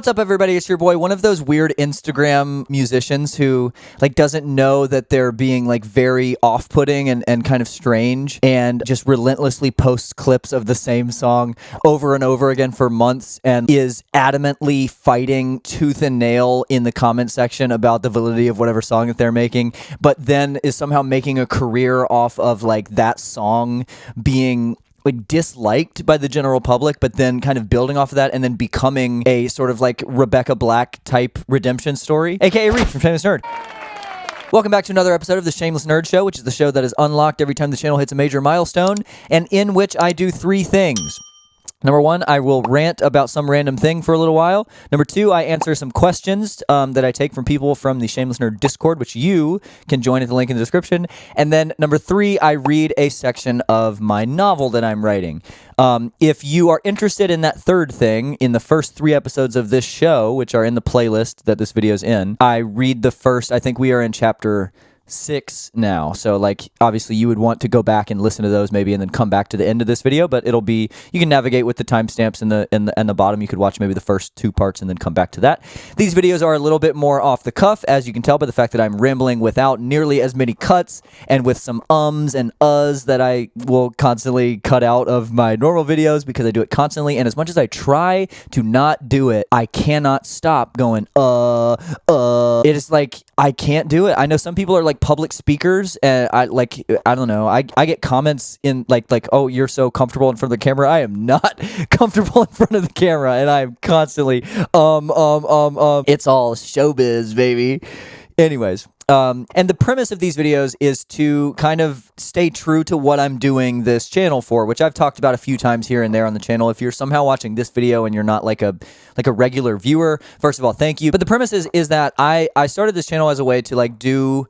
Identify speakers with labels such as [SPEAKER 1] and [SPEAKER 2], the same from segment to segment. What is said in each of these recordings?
[SPEAKER 1] What's up, everybody? It's your boy, one of those weird Instagram musicians who like doesn't know that they're being like very off-putting and kind of strange, and just relentlessly posts clips of the same song over and over again for months, and is adamantly fighting tooth and nail in the comment section about the validity of whatever song that they're making, but then is somehow making a career off of like that song being like disliked by the general public, but then kind of building off of that and then becoming a sort of like Rebecca Black type redemption story, aka Reef from Shameless Nerd. Welcome back to another episode of the Shameless Nerd Show, which is the show that is unlocked every time the channel hits a major milestone, and in which I do three things. Number one, I will rant about some random thing for a little while. Number two, I answer some questions that I take from people from the Shameless Nerd Discord, which you can join at the link in the description. And then number three, I read a section of my novel that I'm writing. If you are interested in that third thing, in the first 3 episodes of this show, which are in the playlist that this video is in, I read the first, I think we are in chapter 6 now, so like obviously you would want to go back and listen to those maybe and then come back to the end of this video, but it'll be, you can navigate with the timestamps in the bottom. You could watch maybe the first 2 parts and then come back to that. These videos are a little bit more off the cuff, as you can tell by the fact that I'm rambling without nearly as many cuts and with some ums and uhs that I will constantly cut out of my normal videos because I do it constantly, and as much as I try to not do it, I cannot stop going it is like I can't do it. I know some people are like public speakers, and I don't know, I get comments in like oh, you're so comfortable in front of the camera. I am not comfortable in front of the camera, and I am constantly it's all showbiz, baby. Anyways, and the premise of these videos is to kind of stay true to what I'm doing this channel for, which I've talked about a few times here and there on the channel. If you're somehow watching this video and you're not like a regular viewer, first of all, thank you. But the premise is that I started this channel as a way to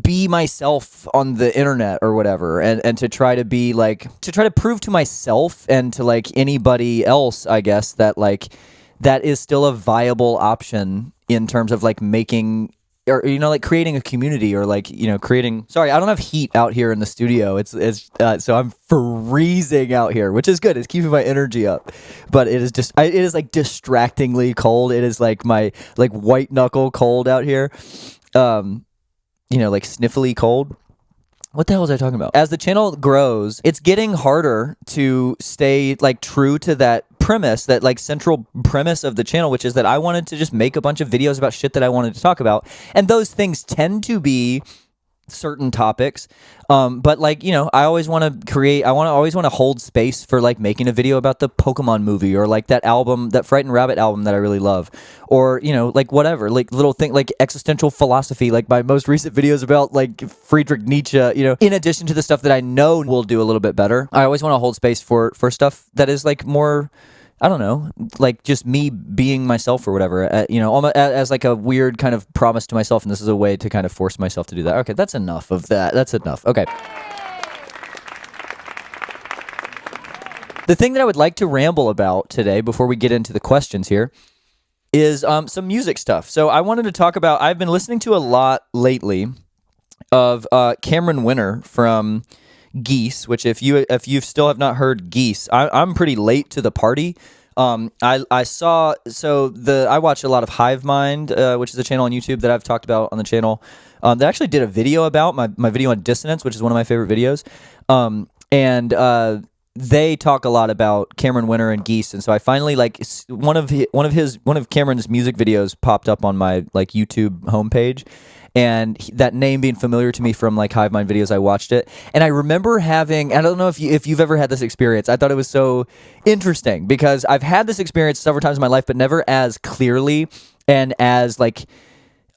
[SPEAKER 1] be myself on the internet or whatever, and to try to be like, to try to prove to myself and to like anybody else, I guess, that like that is still a viable option in terms of like making, or like creating a community, or like creating. Sorry, I don't have heat out here in the studio. It's so I'm freezing out here, which is good. It's keeping my energy up, but it is just it is like distractingly cold. It is like my like white knuckle cold out here. Like sniffly cold. What the hell was I talking about? As the channel grows, it's getting harder to stay like true to that premise, that like central premise of the channel, which is that I wanted to just make a bunch of videos about shit that I wanted to talk about. And those things tend to be certain topics, but like I always want to create, always want to hold space for like making a video about the Pokemon movie, or like that album, that Frightened Rabbit album that I really love, or like whatever, like little thing like existential philosophy, like my most recent videos about like Friedrich Nietzsche. In addition to the stuff that I know will do a little bit better, I always want to hold space for stuff that is like more, I don't know, like just me being myself or whatever, almost as like a weird kind of promise to myself, and this is a way to kind of force myself to do that. Okay, that's enough of that. That's enough. Okay. The thing that I would like to ramble about today, before we get into the questions here, is some music stuff. So I wanted to talk about, I've been listening to a lot lately of Cameron Winner from Geese, which if you still have not heard Geese, I'm pretty late to the party. I watch a lot of Hive Mind, which is a channel on YouTube that I've talked about on the channel. They actually did a video about my video on dissonance, which is one of my favorite videos. And they talk a lot about Cameron Winner and Geese, and so I finally like one of Cameron's music videos popped up on my like YouTube homepage. And that name being familiar to me from like Hive Mind videos, I watched it, and I remember having, I don't know if you've ever had this experience. I thought it was so interesting because I've had this experience several times in my life, but never as clearly and as like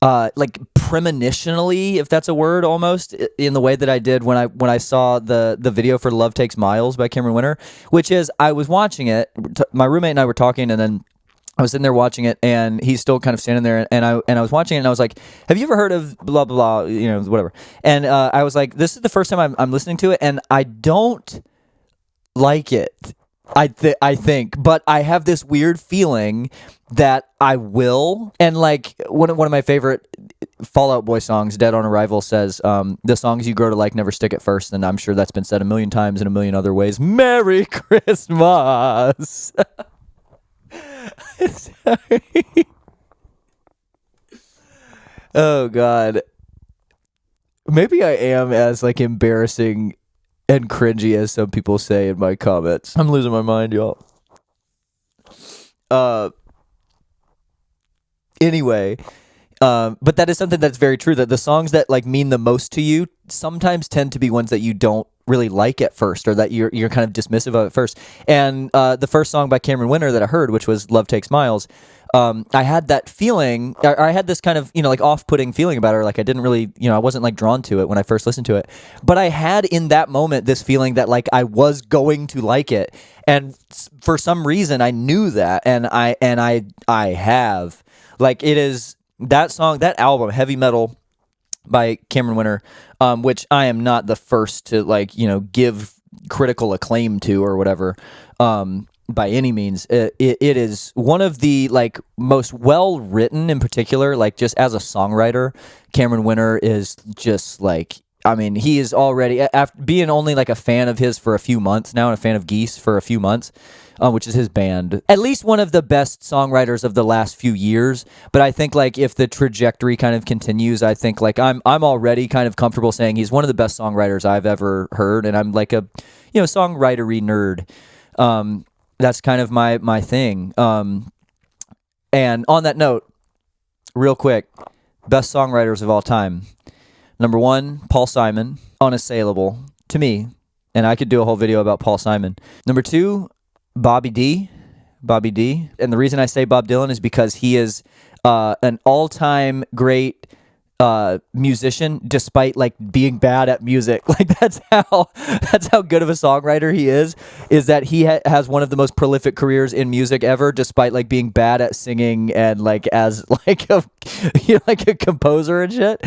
[SPEAKER 1] premonitionally, if that's a word, almost in the way that I did when I saw the video for Love Takes Miles by Cameron Winner, which is, I was watching it, my roommate and I were talking, and then I was sitting there watching it, and he's still kind of standing there, and I was watching it, and I was like, have you ever heard of blah, blah, blah, whatever. And I was like, this is the first time I'm listening to it, and I don't like it, I think, but I have this weird feeling that I will. And like one of my favorite Fall Out Boy songs, Dead on Arrival, says, the songs you grow to like never stick at first, and I'm sure that's been said a million times in a million other ways. Merry Christmas! Oh God. Maybe I am as like embarrassing and cringy as some people say in my comments. I'm losing my mind, y'all. Uh anyway, but that is something that's very true, that the songs that like mean the most to you sometimes tend to be ones that you don't really like at first, or that you're kind of dismissive of at first. And the first song by Cameron Winter that I heard, which was Love Takes Miles, I had that feeling, I had this kind of, like off-putting feeling about her. Like I didn't really, I wasn't like drawn to it when I first listened to it. But I had in that moment this feeling that like I was going to like it. And for some reason I knew that, and I have. Like it is that song, that album, Heavy Metal by Cameron Winter, which I am not the first to like, give critical acclaim to or whatever, by any means. It is one of the like most well written, in particular, like just as a songwriter. Cameron Winter is just like, I mean, he is already, after being only like a fan of his for a few months now, and a fan of Geese for a few months, which is his band, at least one of the best songwriters of the last few years. But I think like if the trajectory kind of continues, I think like I'm already kind of comfortable saying he's one of the best songwriters I've ever heard, and I'm like a songwritery nerd. That's kind of my thing. And on that note, real quick, best songwriters of all time. Number 1, Paul Simon, unassailable to me, and I could do a whole video about Paul Simon. Number 2, Bobby D. And the reason I say Bob Dylan is because he is an all-time great musician, despite like being bad at music. Like that's how good of a songwriter he is that he has one of the most prolific careers in music ever, despite like being bad at singing and like as like a like a composer and shit.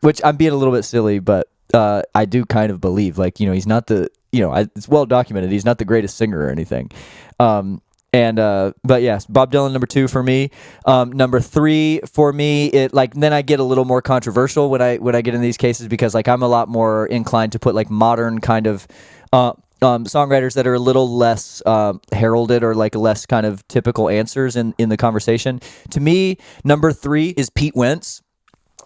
[SPEAKER 1] Which I'm being a little bit silly, but I do kind of believe like he's not the it's well documented he's not the greatest singer or anything. But yes, Bob Dylan, number 2 for me. Number 3 for me, it like then I get a little more controversial when I get in these cases, because like I'm a lot more inclined to put like modern kind of songwriters that are a little less heralded, or like less kind of typical answers in the conversation. To me, number 3 is Pete Wentz.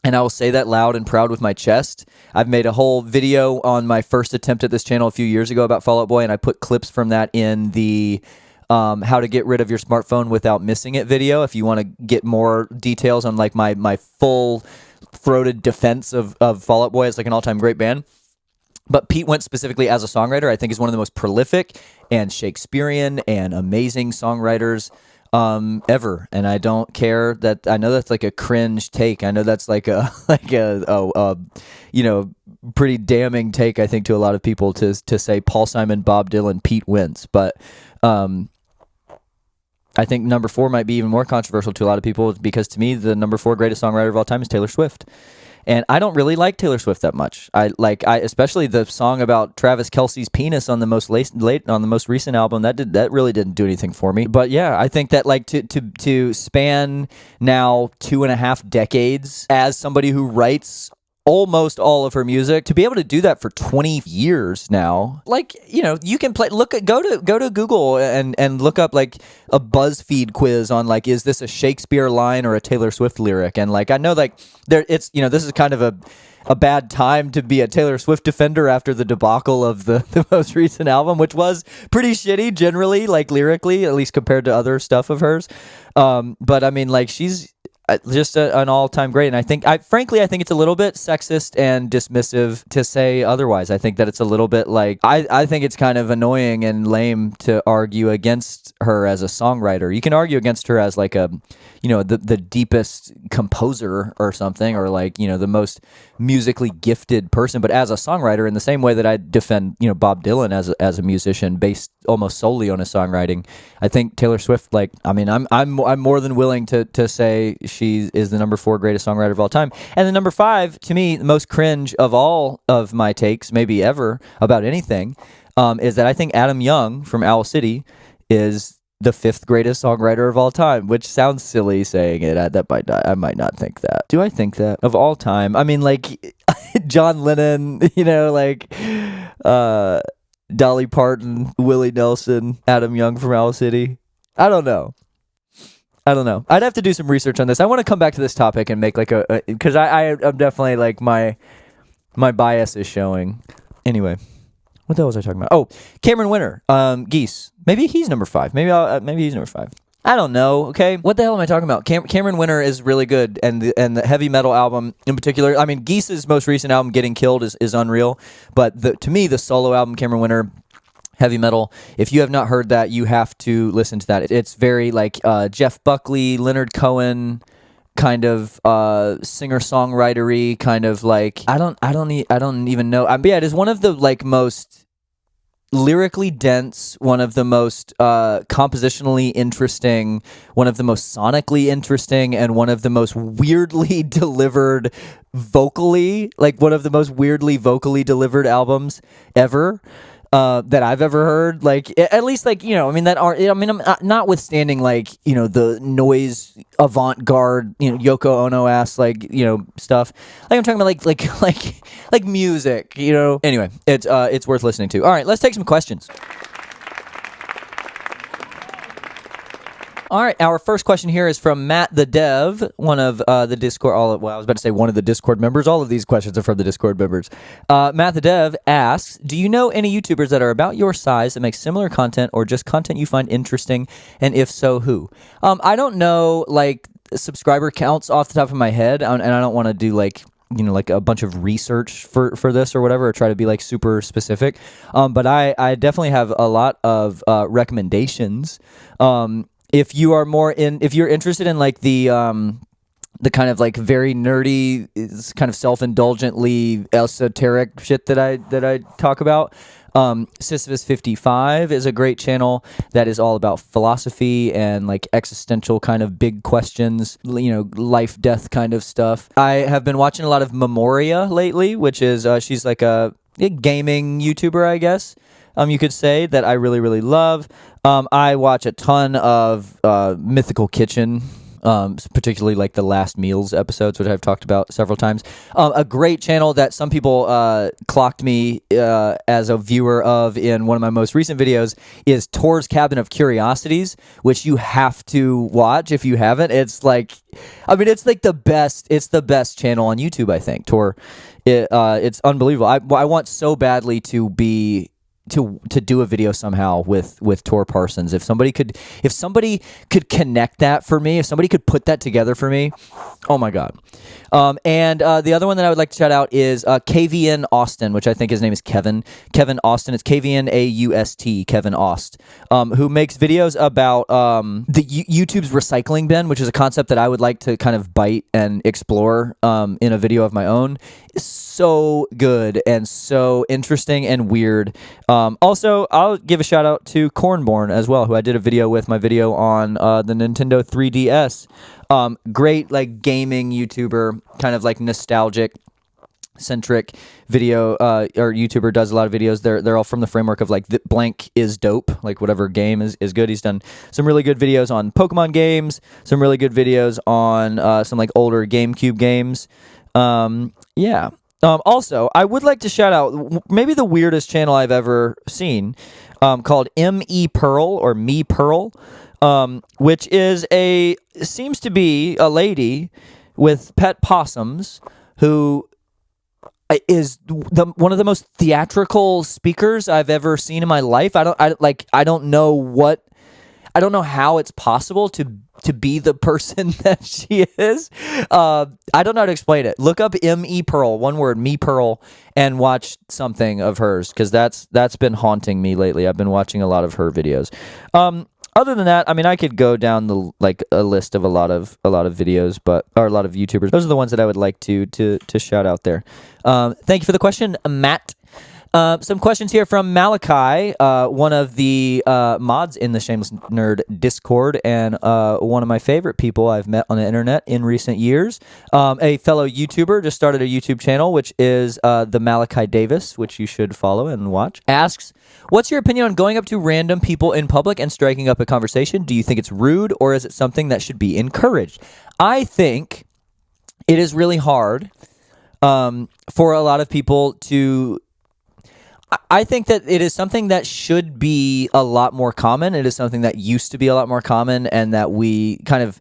[SPEAKER 1] And I will say that loud and proud with my chest. I've made a whole video on my first attempt at this channel a few years ago about Fall Out Boy, and I put clips from that in the how to get rid of your smartphone without missing it video. If you want to get more details on like my full-throated defense of Fall Out Boy as like an all-time great band. But Pete Wentz specifically as a songwriter, I think is one of the most prolific and Shakespearean and amazing songwriters ever. And I don't care that, I know that's like a cringe take. I know that's like a pretty damning take, I think, to a lot of people to say Paul Simon, Bob Dylan, Pete Wentz. But I think number 4 might be even more controversial to a lot of people, because to me the number 4 greatest songwriter of all time is Taylor Swift. And I don't really like Taylor Swift that much. I especially the song about Travis Kelce's penis on the most on the most recent album. That really didn't do anything for me. But yeah, I think that like to span now 2.5 decades as somebody who writes almost all of her music, to be able to do that for 20 years now, like you can go to Google and look up like a BuzzFeed quiz on like, is this a Shakespeare line or a Taylor Swift lyric? And like I know like this is kind of a bad time to be a Taylor Swift defender after the debacle of the most recent album, which was pretty shitty generally, like lyrically, at least compared to other stuff of hers. But I mean, like she's just an all-time great, and I think it's a little bit sexist and dismissive to say otherwise. I think that it's a little bit like I think it's kind of annoying and lame to argue against her as a songwriter. You can argue against her as like a the deepest composer or something, or like the most musically gifted person, but as a songwriter, in the same way that I defend Bob Dylan as a musician based almost solely on his songwriting, I think Taylor Swift, like, I mean, I'm more than willing to say she is the number 4 greatest songwriter of all time. And the number 5, to me, the most cringe of all of my takes, maybe ever, about anything, is that I think Adam Young from Owl City is the 5th greatest songwriter of all time, which sounds silly saying it. I might not think that. Do I think that of all time? I mean, like John Lennon, like Dolly Parton, Willie Nelson, Adam Young from Owl City. I don't know. I don't know. I'd have to do some research on this. I want to come back to this topic and make like because I'm definitely like my bias is showing. Anyway, what the hell was I talking about? Oh, Cameron Winter, Geese. Maybe he's number 5. Maybe he's number 5. I don't know. Okay, what the hell am I talking about? Cameron Winter is really good, and the heavy metal album in particular. I mean, Geese's most recent album, Getting Killed, is unreal. But to me, the solo album, Cameron Winter, heavy metal. If you have not heard that, you have to listen to that. It's very like Jeff Buckley, Leonard Cohen kind of singer-songwritery kind of like I don't even know. But yeah, it is one of the like most lyrically dense, one of the most compositionally interesting, one of the most sonically interesting, and one of the most weirdly delivered vocally, like one of the most weirdly vocally delivered albums ever. That I've ever heard, like at least, like I mean I'm notwithstanding like the noise avant-garde Yoko Ono ass like stuff. Like I'm talking about like music. Anyway, it's worth listening to. All right, let's take some questions. All right, our first question here is from Matt the Dev, one of the Discord. I was about to say one of the Discord members. All of these questions are from the Discord members. Matt the Dev asks, do you know any YouTubers that are about your size that make similar content or just content you find interesting? And if so, who? I don't know like subscriber counts off the top of my head, and I don't want to do like a bunch of research for this or whatever, or try to be like super specific. But I definitely have a lot of recommendations. If you're interested in like the kind of like very nerdy, kind of self-indulgently esoteric shit that I talk about, Sisyphus 55 is a great channel that is all about philosophy and like existential kind of big questions, life, death kind of stuff. I have been watching a lot of Memoria lately, which is she's like a gaming YouTuber, I guess. You could say, that I really, really love. I watch a ton of Mythical Kitchen, particularly like the Last Meals episodes, which I've talked about several times. A great channel that some people clocked me as a viewer of in one of my most recent videos is Tor's Cabin of Curiosities, which you have to watch if you haven't. It's like, it's like the best. It's the best channel on YouTube, I think. Tor, it's unbelievable. I want so badly to do a video somehow with Tor Parsons. If somebody could connect that for me, if somebody could put that together for me, oh my god. And the other one that I would like to shout out is KVN Austin, which I think his name is Kevin Austin. It's KVNAUST, Kevin Aust, who makes videos about YouTube's recycling bin, which is a concept that I would like to kind of bite and explore in a video of my own. So good and so interesting and weird. Also, I'll give a shout out to Cornborn as well, who I did a video with, my video on the Nintendo 3DS. Great like gaming YouTuber, kind of like nostalgic centric video or YouTuber, does a lot of videos. They're all from the framework of like the blank is dope, like whatever game is good. He's done some really good videos on Pokemon games, some really good videos on some like older GameCube games. Yeah. Also, I would like to shout out maybe the weirdest channel I've ever seen, called Me Pearl, which seems to be a lady with pet possums who is one of the most theatrical speakers I've ever seen in my life. I don't know how it's possible to be the person that she is. I don't know how to explain it. Look up Me Pearl, one word, Me Pearl, and watch something of hers, because that's been haunting me lately. I've been watching a lot of her videos. Other than that, I could go down a list of a lot of videos, or a lot of YouTubers. Those are the ones that I would like to shout out there. Thank you for the question, Matt. Some questions here from Malachi, one of the mods in the Shameless Nerd Discord, and one of my favorite people I've met on the internet in recent years. A fellow YouTuber just started a YouTube channel, which is the Malachi Davis, which you should follow and watch. Asks, what's your opinion on going up to random people in public and striking up a conversation? Do you think it's rude, or is it something that should be encouraged? I think it is really hard for a lot of people to... I think that it is something that should be a lot more common. It is something that used to be a lot more common, and that we kind of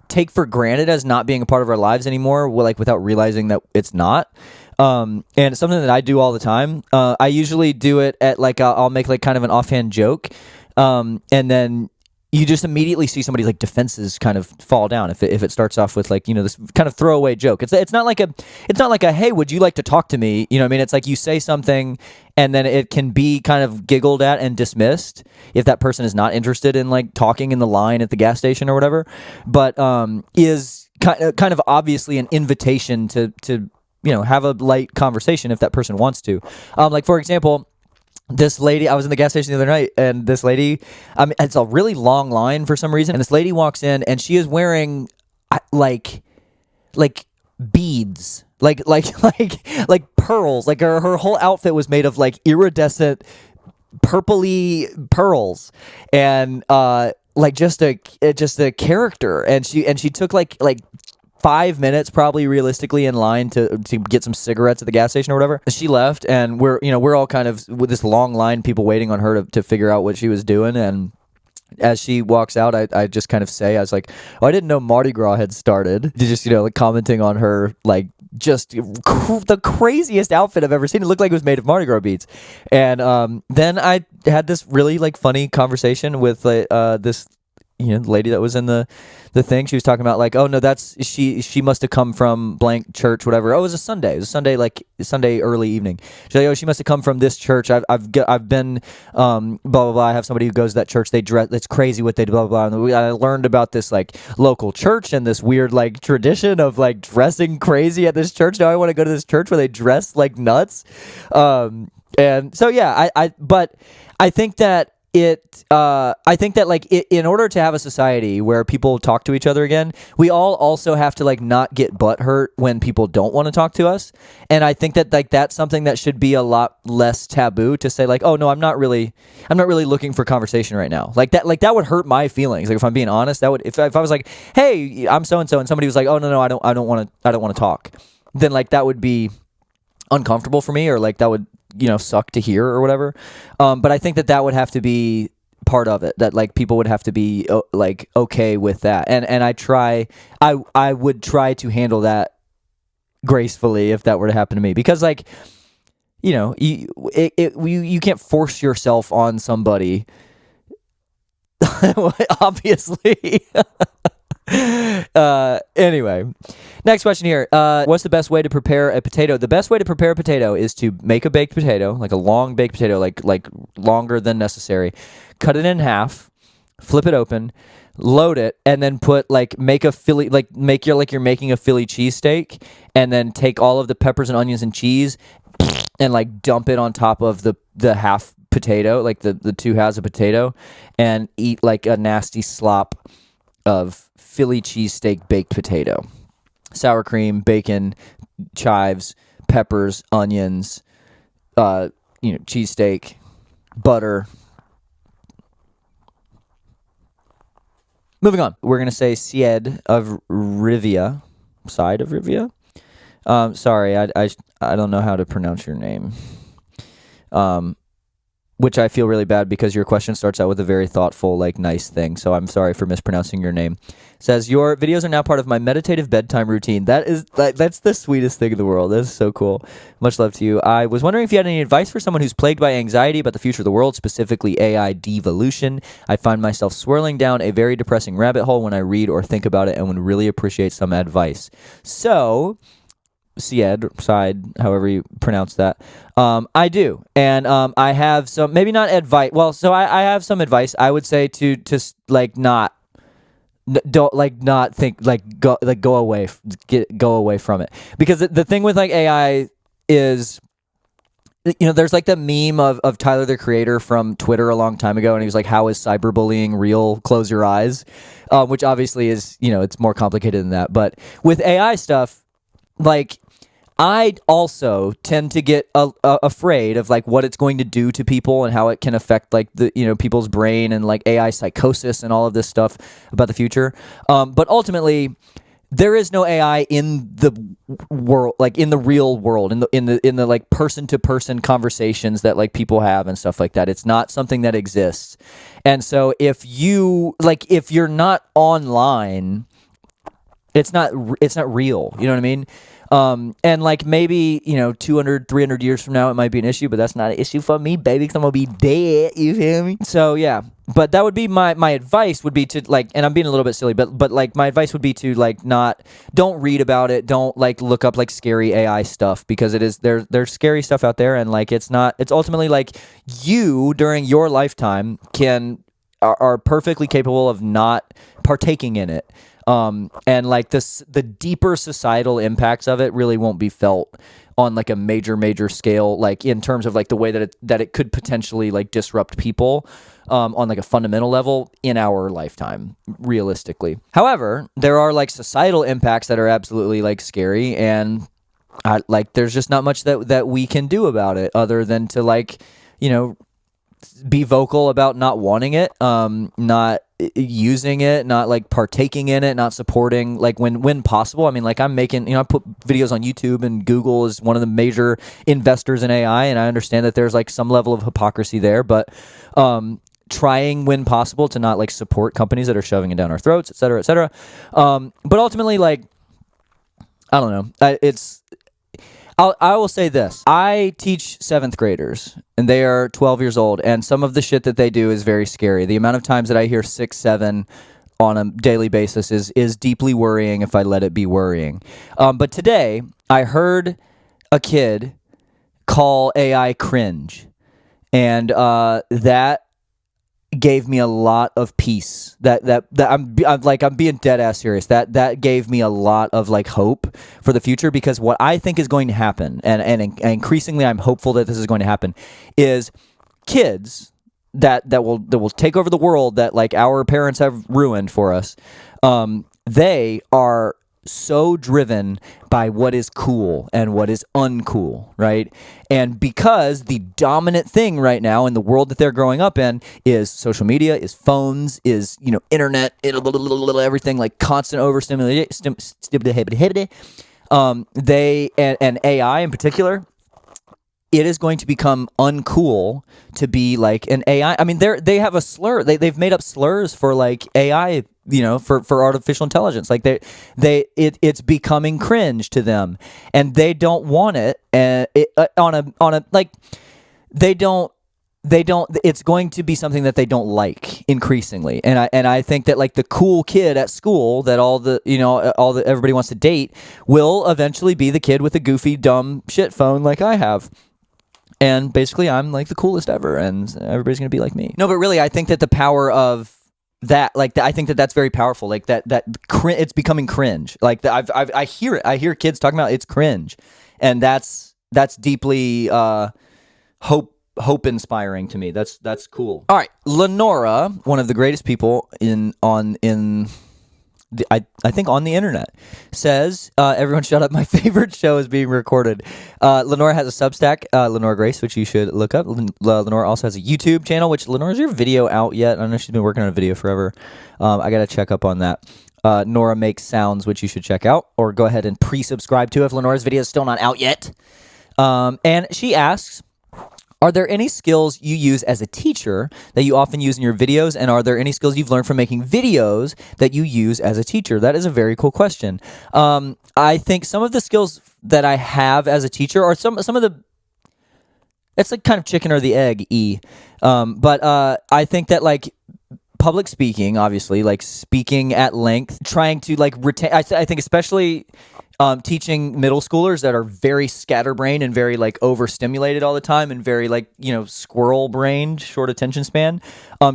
[SPEAKER 1] take for granted as not being a part of our lives anymore, like without realizing that it's not. And it's something that I do all the time. I usually do it at like I'll make like kind of an offhand joke, and then you just immediately see somebody's like defenses kind of fall down if it starts off with like, you know, this kind of throwaway joke. It's not like a hey, would you like to talk to me? You know what I mean? It's like you say something and then it can be kind of giggled at and dismissed if that person is not interested in like talking in the line at the gas station or whatever, but is kind of obviously an invitation to you know, have a light conversation if that person wants to. Like for example, this lady, I was in the gas station the other night, and this lady, it's a really long line for some reason, and this lady walks in, and she is wearing like beads, like pearls, like her whole outfit was made of like iridescent purpley pearls, and like just a character, and she took like 5 minutes probably realistically in line to get some cigarettes at the gas station or whatever. She left, and we're all kind of with this long line, people waiting on her to figure out what she was doing. And as she walks out, I just kind of say, I was like, oh, I didn't know Mardi Gras had started. Just, you know, like commenting on her, like just the craziest outfit I've ever seen. It looked like it was made of Mardi Gras beads. And then I had this really like funny conversation with this, you know, the lady that was in the thing. She was talking about like, oh no, that's she must have come from blank church, whatever. Oh, it was a Sunday, like Sunday early evening. She's like, oh, she must have come from this church. I've been blah blah blah. I have somebody who goes to that church. They dress. It's crazy what they do. Blah blah blah. And I learned about this like local church and this weird like tradition of like dressing crazy at this church. Now I want to go to this church where they dress like nuts. And so yeah, but I think that in order to have a society where people talk to each other again, we all also have to like not get butthurt when people don't want to talk to us. And I think that like that's something that should be a lot less taboo to say like, oh no, I'm not really looking for conversation right now. Like that would hurt my feelings. Like if I'm being honest, that would if I was like, hey, I'm so and so, and somebody was like, oh no, I don't want to talk, then like that would be uncomfortable for me, or like that would, you know, suck to hear or whatever. But I think that would have to be part of it, that like people would have to be like okay with that. And I would try to handle that gracefully if that were to happen to me, because like, you know, you can't force yourself on somebody. Obviously. Anyway, next question here. What's the best way to prepare a potato? The best way to prepare a potato is to make a baked potato, like a long baked potato, like longer than necessary. Cut it in half, flip it open, load it, and then make you're making a Philly cheesesteak, and then take all of the peppers and onions and cheese and like dump it on top of the half potato, like the two halves of potato, and eat like a nasty slop of Philly cheesesteak baked potato. Sour cream, bacon, chives, peppers, onions, cheesesteak, butter. Moving on. We're going to say Sied of Rivia. Side of Rivia? Sorry, I don't know how to pronounce your name. Which I feel really bad because your question starts out with a very thoughtful, like, nice thing. So I'm sorry for mispronouncing your name. It says, your videos are now part of my meditative bedtime routine. That's the sweetest thing in the world. That's so cool. Much love to you. I was wondering if you had any advice for someone who's plagued by anxiety about the future of the world, specifically AI devolution. I find myself swirling down a very depressing rabbit hole when I read or think about it, and would really appreciate some advice. So Sied, however you pronounce that. I do. And I have some, maybe not advice. Well, so I have some advice. I would say to like not think, like go away from it. Because the thing with like AI is, you know, there's like the meme of Tyler, the Creator, from Twitter a long time ago, and he was like, how is cyberbullying real? Close your eyes. Which obviously is, you know, it's more complicated than that. But with AI stuff, like, I also tend to get afraid of like what it's going to do to people and how it can affect like the, you know, people's brain and like AI psychosis and all of this stuff about the future. But ultimately, there is no AI in the world, like in the real world, in the like person to person conversations that like people have and stuff like that. It's not something that exists. And so if you're not online, it's not real. You know what I mean? And like maybe, 200, 300 years from now, it might be an issue, but that's not an issue for me, baby, because I'm going to be dead. You feel me? So yeah, but that would be my advice would be to like, and I'm being a little bit silly, but like my advice would be to like don't read about it. Don't like look up like scary AI stuff, because there's scary stuff out there. And like, it's ultimately like you during your lifetime are perfectly capable of not partaking in it. And like the deeper societal impacts of it really won't be felt on like a major scale, like in terms of like the way that it could potentially like disrupt people, on like a fundamental level in our lifetime, realistically. However, there are like societal impacts that are absolutely like scary, and there's just not much that we can do about it other than to like, be vocal about not wanting it, not using it, not like partaking in it, not supporting, like when possible. I mean, like I'm making, I put videos on YouTube, and Google is one of the major investors in AI, and I understand that there's like some level of hypocrisy there, but trying when possible to not like support companies that are shoving it down our throats, et cetera, et cetera. But ultimately, like, I don't know. I will say this. I teach 7th graders, and they are 12 years old, and some of the shit that they do is very scary. The amount of times that I hear 6, 7 on a daily basis is deeply worrying if I let it be worrying. But today, I heard a kid call AI cringe, and that gave me a lot of peace. That I'm being dead ass serious. That gave me a lot of like hope for the future, because what I think is going to happen, and increasingly I'm hopeful that this is going to happen, is kids that will take over the world that like our parents have ruined for us. They are so driven by what is cool and what is uncool, right? And because the dominant thing right now in the world that they're growing up in is social media, is phones, is internet, everything, like constant overstimulation, they and AI in particular, it is going to become uncool to be like an AI. I mean, they have a slur. They've made up slurs for like AI, for artificial intelligence. Like it's becoming cringe to them, and they don't want it. And they don't. It's going to be something that they don't like increasingly. And I think that like the cool kid at school that everybody wants to date will eventually be the kid with a goofy, dumb shit phone like I have. And basically, I'm like the coolest ever, and everybody's gonna be like me. No, but really, I think that the power of that, like, I think that that's very powerful. Like it's becoming cringe. Like I hear it. I hear kids talking about it's cringe, and that's deeply hope inspiring to me. That's cool. All right, Lenora, one of the greatest people I think on the internet, says, everyone shut up, my favorite show is being recorded. Lenora has a Substack, Lenora Grace, which you should look up. Lenora also has a YouTube channel, which, Lenora, is your video out yet? I know she's been working on a video forever. I gotta check up on that. Nora Makes Sounds, which you should check out, or go ahead and pre-subscribe to if Lenora's video is still not out yet. And she asks, are there any skills you use as a teacher that you often use in your videos? And are there any skills you've learned from making videos that you use as a teacher? That is a very cool question. I think some of the skills that I have as a teacher are some of the, it's like kind of chicken or the egg, but I think that like public speaking, obviously, like speaking at length, trying to like retain, I think especially teaching middle schoolers that are very scatterbrained and very like overstimulated all the time and very like, squirrel brained, short attention span,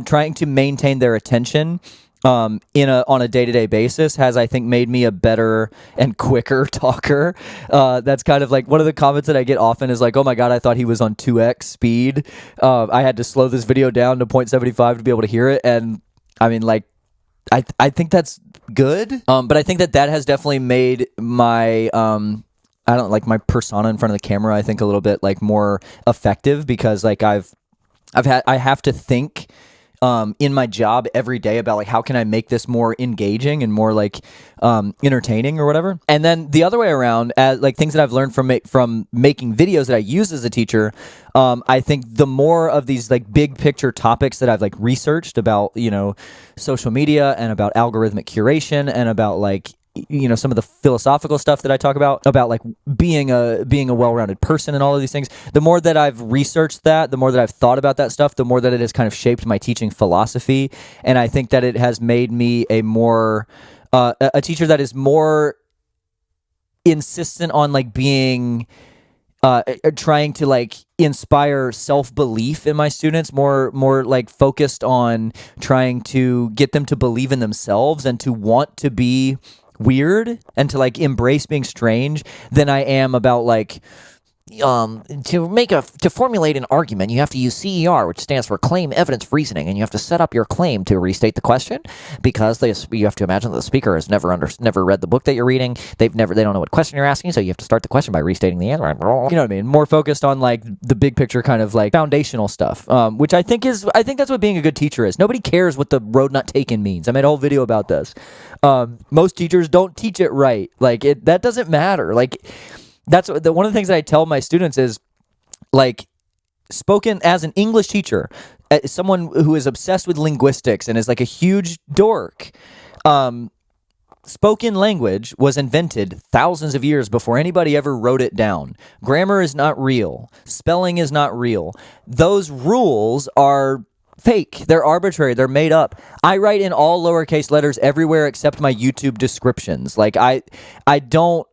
[SPEAKER 1] trying to maintain their attention on a day-to-day basis has, I think, made me a better and quicker talker. That's kind of like one of the comments that I get often is like, oh my God, I thought he was on 2x speed. I had to slow this video down to 0.75 to be able to hear it. And I mean, like, I think that's good. But I think that has definitely made my, my persona in front of the camera, I think, a little bit like more effective, because like I have to think in my job every day about like how can I make this more engaging and more like entertaining or whatever. And then the other way around, as like things that I've learned from making videos that I use as a teacher, I think the more of these like big picture topics that I've like researched about, social media and about algorithmic curation and about like some of the philosophical stuff that I talk about like being a well-rounded person and all of these things. The more that I've researched that, the more that I've thought about that stuff, the more that it has kind of shaped my teaching philosophy. And I think that it has made me a more a teacher that is more insistent on like being trying to like inspire self-belief in my students, more like focused on trying to get them to believe in themselves and to want to be weird and to like embrace being strange than I am about like to formulate an argument, you have to use CER, which stands for claim, evidence, reasoning, and you have to set up your claim to restate the question because you have to imagine that the speaker has never read the book that you're reading. They don't know what question you're asking, so you have to start the question by restating the answer. You know what I mean? More focused on like the big picture kind of like foundational stuff, which I think that's what being a good teacher is. Nobody cares what the road not taken means. I made a whole video about this. Most teachers don't teach it right. Like that doesn't matter. Like that's one of the things that I tell my students is like, spoken as an English teacher, someone who is obsessed with linguistics and is like a huge dork. Spoken language was invented thousands of years before anybody ever wrote it down. Grammar is not real. Spelling is not real. Those rules are fake. They're arbitrary. They're made up. I write in all lowercase letters everywhere except my YouTube descriptions. Like I don't.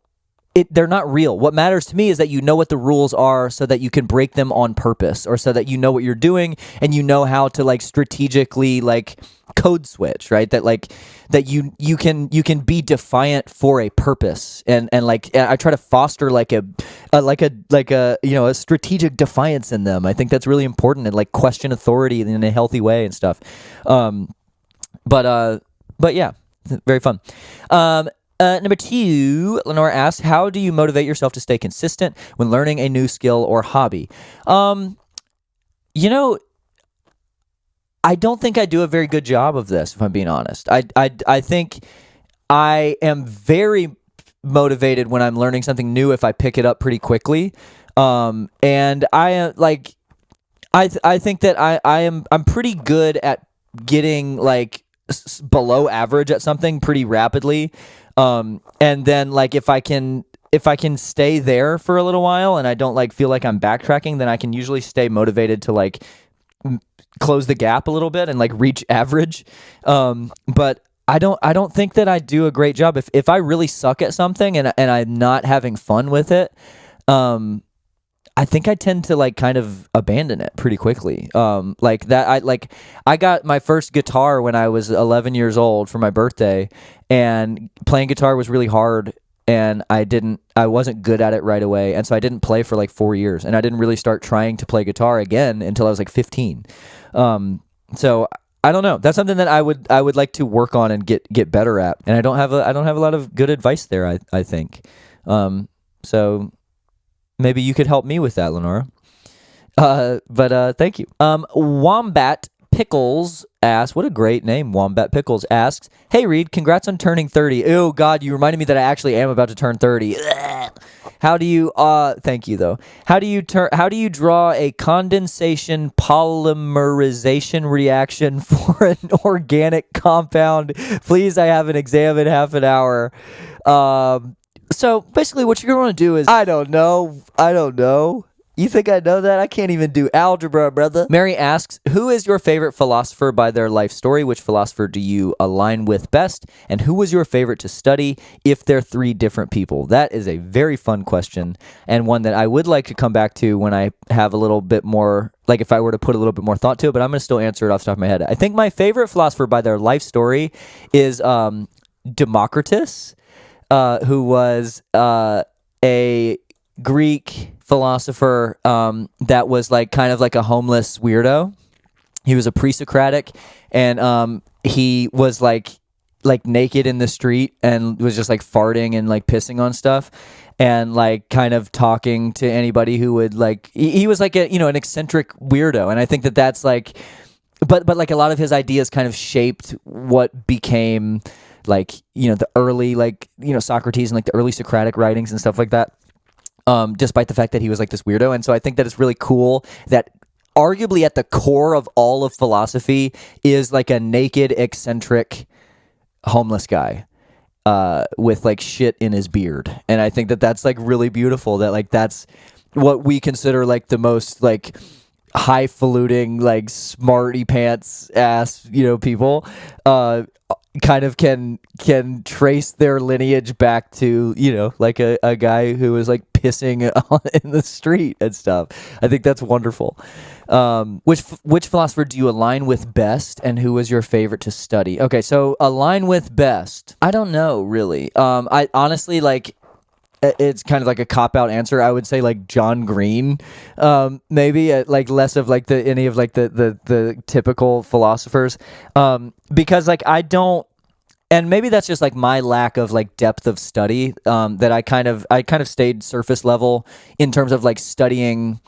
[SPEAKER 1] They're not real. What matters to me is that you know what the rules are so that you can break them on purpose, or so that you know what you're doing and you know how to like strategically like code switch, right? That like that you can be defiant for a purpose, and like I try to foster like a strategic defiance in them. I think that's really important, and like question authority in a healthy way and stuff. But yeah, very fun. Number 2, Lenore asks, how do you motivate yourself to stay consistent when learning a new skill or hobby? I don't think I do a very good job of this, if I'm being honest. I think I am very motivated when I'm learning something new if I pick it up pretty quickly. And I think that I'm pretty good at getting like below average at something pretty rapidly. And then like if I can stay there for a little while and I don't like feel like I'm backtracking, then I can usually stay motivated to like close the gap a little bit and like reach average. But I don't think that I do a great job. If I really suck at something and I'm not having fun with it, I think I tend to like kind of abandon it pretty quickly. Like that, I got my first guitar when I was 11 years old for my birthday, and playing guitar was really hard, and I wasn't good at it right away, and so I didn't play for like 4 years, and I didn't really start trying to play guitar again until I was like 15. So I don't know. That's something that I would like to work on and get better at, and I don't have a lot of good advice there. I think. So. Maybe you could help me with that, Lenora. But thank you. Wombat Pickles asks, what a great name, Wombat Pickles asks, hey Reed, congrats on turning 30. Oh God, you reminded me that I actually am about to turn 30. How do you, thank you though. How do you draw a condensation polymerization reaction for an organic compound? Please, I have an exam in half an hour. So basically what you're going to do is, I don't know. You think I know that? I can't even do algebra, brother. Mary asks, who is your favorite philosopher by their life story? Which philosopher do you align with best? And who was your favorite to study if they're 3 different people? That is a very fun question, and one that I would like to come back to when I have a little bit more, like if I were to put a little bit more thought to it, but I'm going to still answer it off the top of my head. I think my favorite philosopher by their life story is Democritus. Who was a Greek philosopher that was like kind of like a homeless weirdo. He was a pre-Socratic, and he was like naked in the street and was just like farting and like pissing on stuff and like kind of talking to anybody who would like. He was like an eccentric weirdo, and I think that that's like but like a lot of his ideas kind of shaped what became like, the early, like, Socrates and like the early Socratic writings and stuff like that. Despite the fact that he was like this weirdo. And so I think that it's really cool that arguably at the core of all of philosophy is like a naked, eccentric, homeless guy with like shit in his beard. And I think that that's like really beautiful, that like that's what we consider like the most like highfalutin, like smarty pants ass, people, kind of can trace their lineage back to, like a guy who was like pissing in the street and stuff. I think that's wonderful. Which philosopher do you align with best, and who was your favorite to study? Okay, so align with best. I don't know, really. I honestly, like, it's kind of like a cop-out answer. I would say like John Green, maybe like less of like any of like the typical philosophers, because like I don't, and maybe that's just like my lack of like depth of study, that I kind of stayed surface level in terms of like studying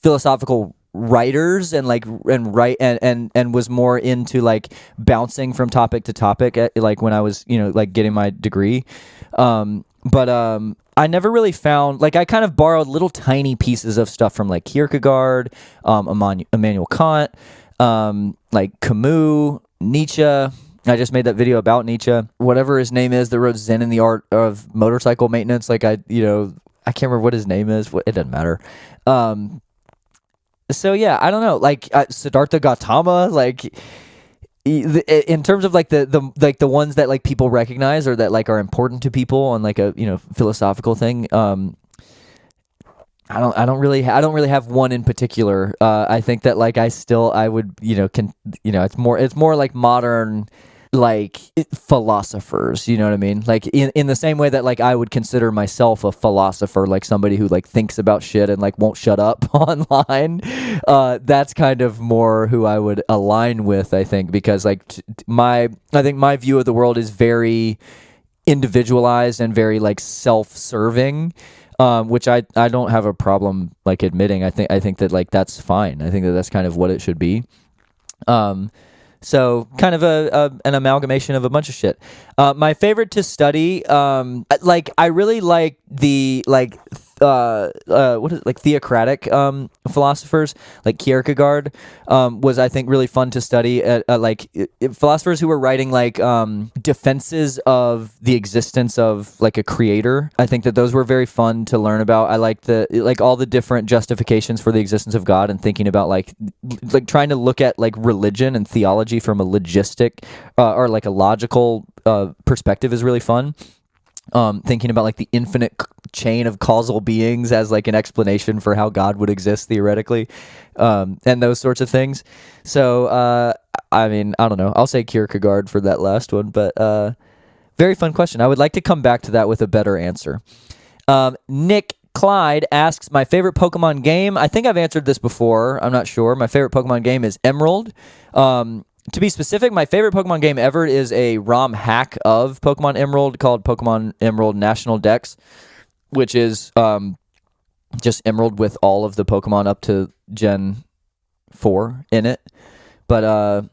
[SPEAKER 1] philosophical writers and like and was more into like bouncing from topic to topic like when I was like getting my degree, but I never really found, like, I kind of borrowed little tiny pieces of stuff from like Kierkegaard, Immanuel Kant, like Camus, Nietzsche. I just made that video about Nietzsche, whatever his name is, that wrote Zen in the Art of Motorcycle Maintenance. Like I can't remember what his name is. It doesn't matter. So yeah, I don't know. Like Siddhartha Gautama, like in terms of like the ones that like people recognize or that like are important to people on like a philosophical thing. I don't really have one in particular. I think that like I would it's more like modern, like philosophers, you know what I mean? Like in the same way that like I would consider myself a philosopher, like somebody who like thinks about shit and like won't shut up online. That's kind of more who I would align with, I think, because like I think my view of the world is very individualized and very like self-serving, which I don't have a problem like admitting. I think that like that's fine. I think that that's kind of what it should be. So kind of an amalgamation of a bunch of shit. My favorite to study, like I really like the like what is it, like theocratic philosophers, like Kierkegaard was, I think, really fun to study. Like philosophers who were writing like defenses of the existence of like a creator. I think that those were very fun to learn about. I like all the different justifications for the existence of God, and thinking about like trying to look at like religion and theology from a logistic or like a logical perspective is really fun. Thinking about like the infinite chain of causal beings as like an explanation for how God would exist theoretically, and those sorts of things. So, I mean, I don't know. I'll say Kierkegaard for that last one, but very fun question. I would like to come back to that with a better answer. Nick Clyde asks, my favorite Pokemon game. I think I've answered this before. I'm not sure. My favorite Pokemon game is Emerald. To be specific, my favorite Pokemon game ever is a ROM hack of Pokemon Emerald called Pokemon Emerald National Dex, which is just Emerald with all of the Pokemon up to Gen 4 in it. But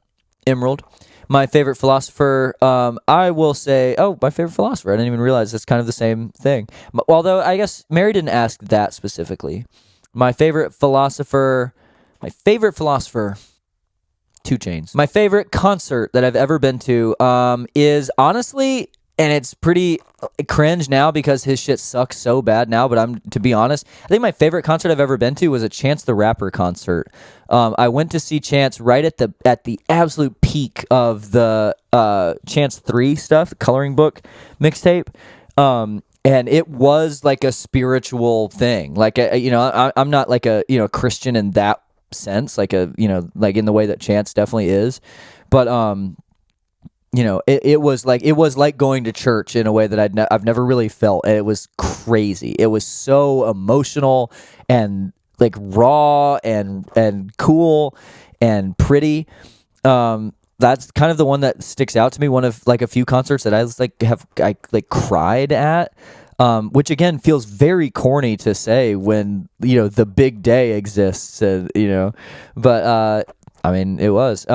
[SPEAKER 1] Emerald. My favorite philosopher, I will say, my favorite philosopher. I didn't even realize it's kind of the same thing. Although I guess Mary didn't ask that specifically. My favorite philosopher, 2 Chainz. My favorite concert that I've ever been to is honestly, and it's pretty cringe now because his shit sucks so bad now, but to be honest, I think my favorite concert I've ever been to was a Chance the Rapper concert. I went to see Chance right at the absolute peak of the Chance 3 stuff, coloring book mixtape. And it was like a spiritual thing. Like, I'm not like a, Christian in that sense, like like in the way that Chance definitely is, but it was like going to church in a way that I've never really felt. And it was crazy. It was so emotional and like raw and cool and pretty. That's kind of the one that sticks out to me. One of like a few concerts that I cried at. Which again feels very corny to say when the big day exists, but I mean, it was.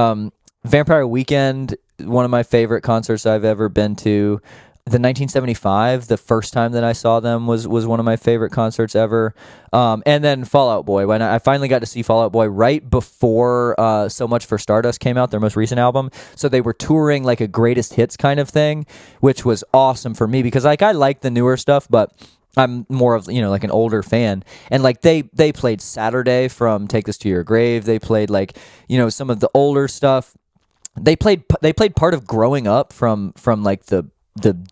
[SPEAKER 1] Vampire Weekend, one of my favorite concerts I've ever been to. The 1975, the first time that I saw them was one of my favorite concerts ever. And then Fall Out Boy, when I finally got to see Fall Out Boy right before So Much for Stardust came out, their most recent album. So they were touring like a greatest hits kind of thing, which was awesome for me because like I like the newer stuff, but I'm more of, like an older fan. And like they played Saturday from Take This to Your Grave. They played like, some of the older stuff. They played part of Growing Up from like the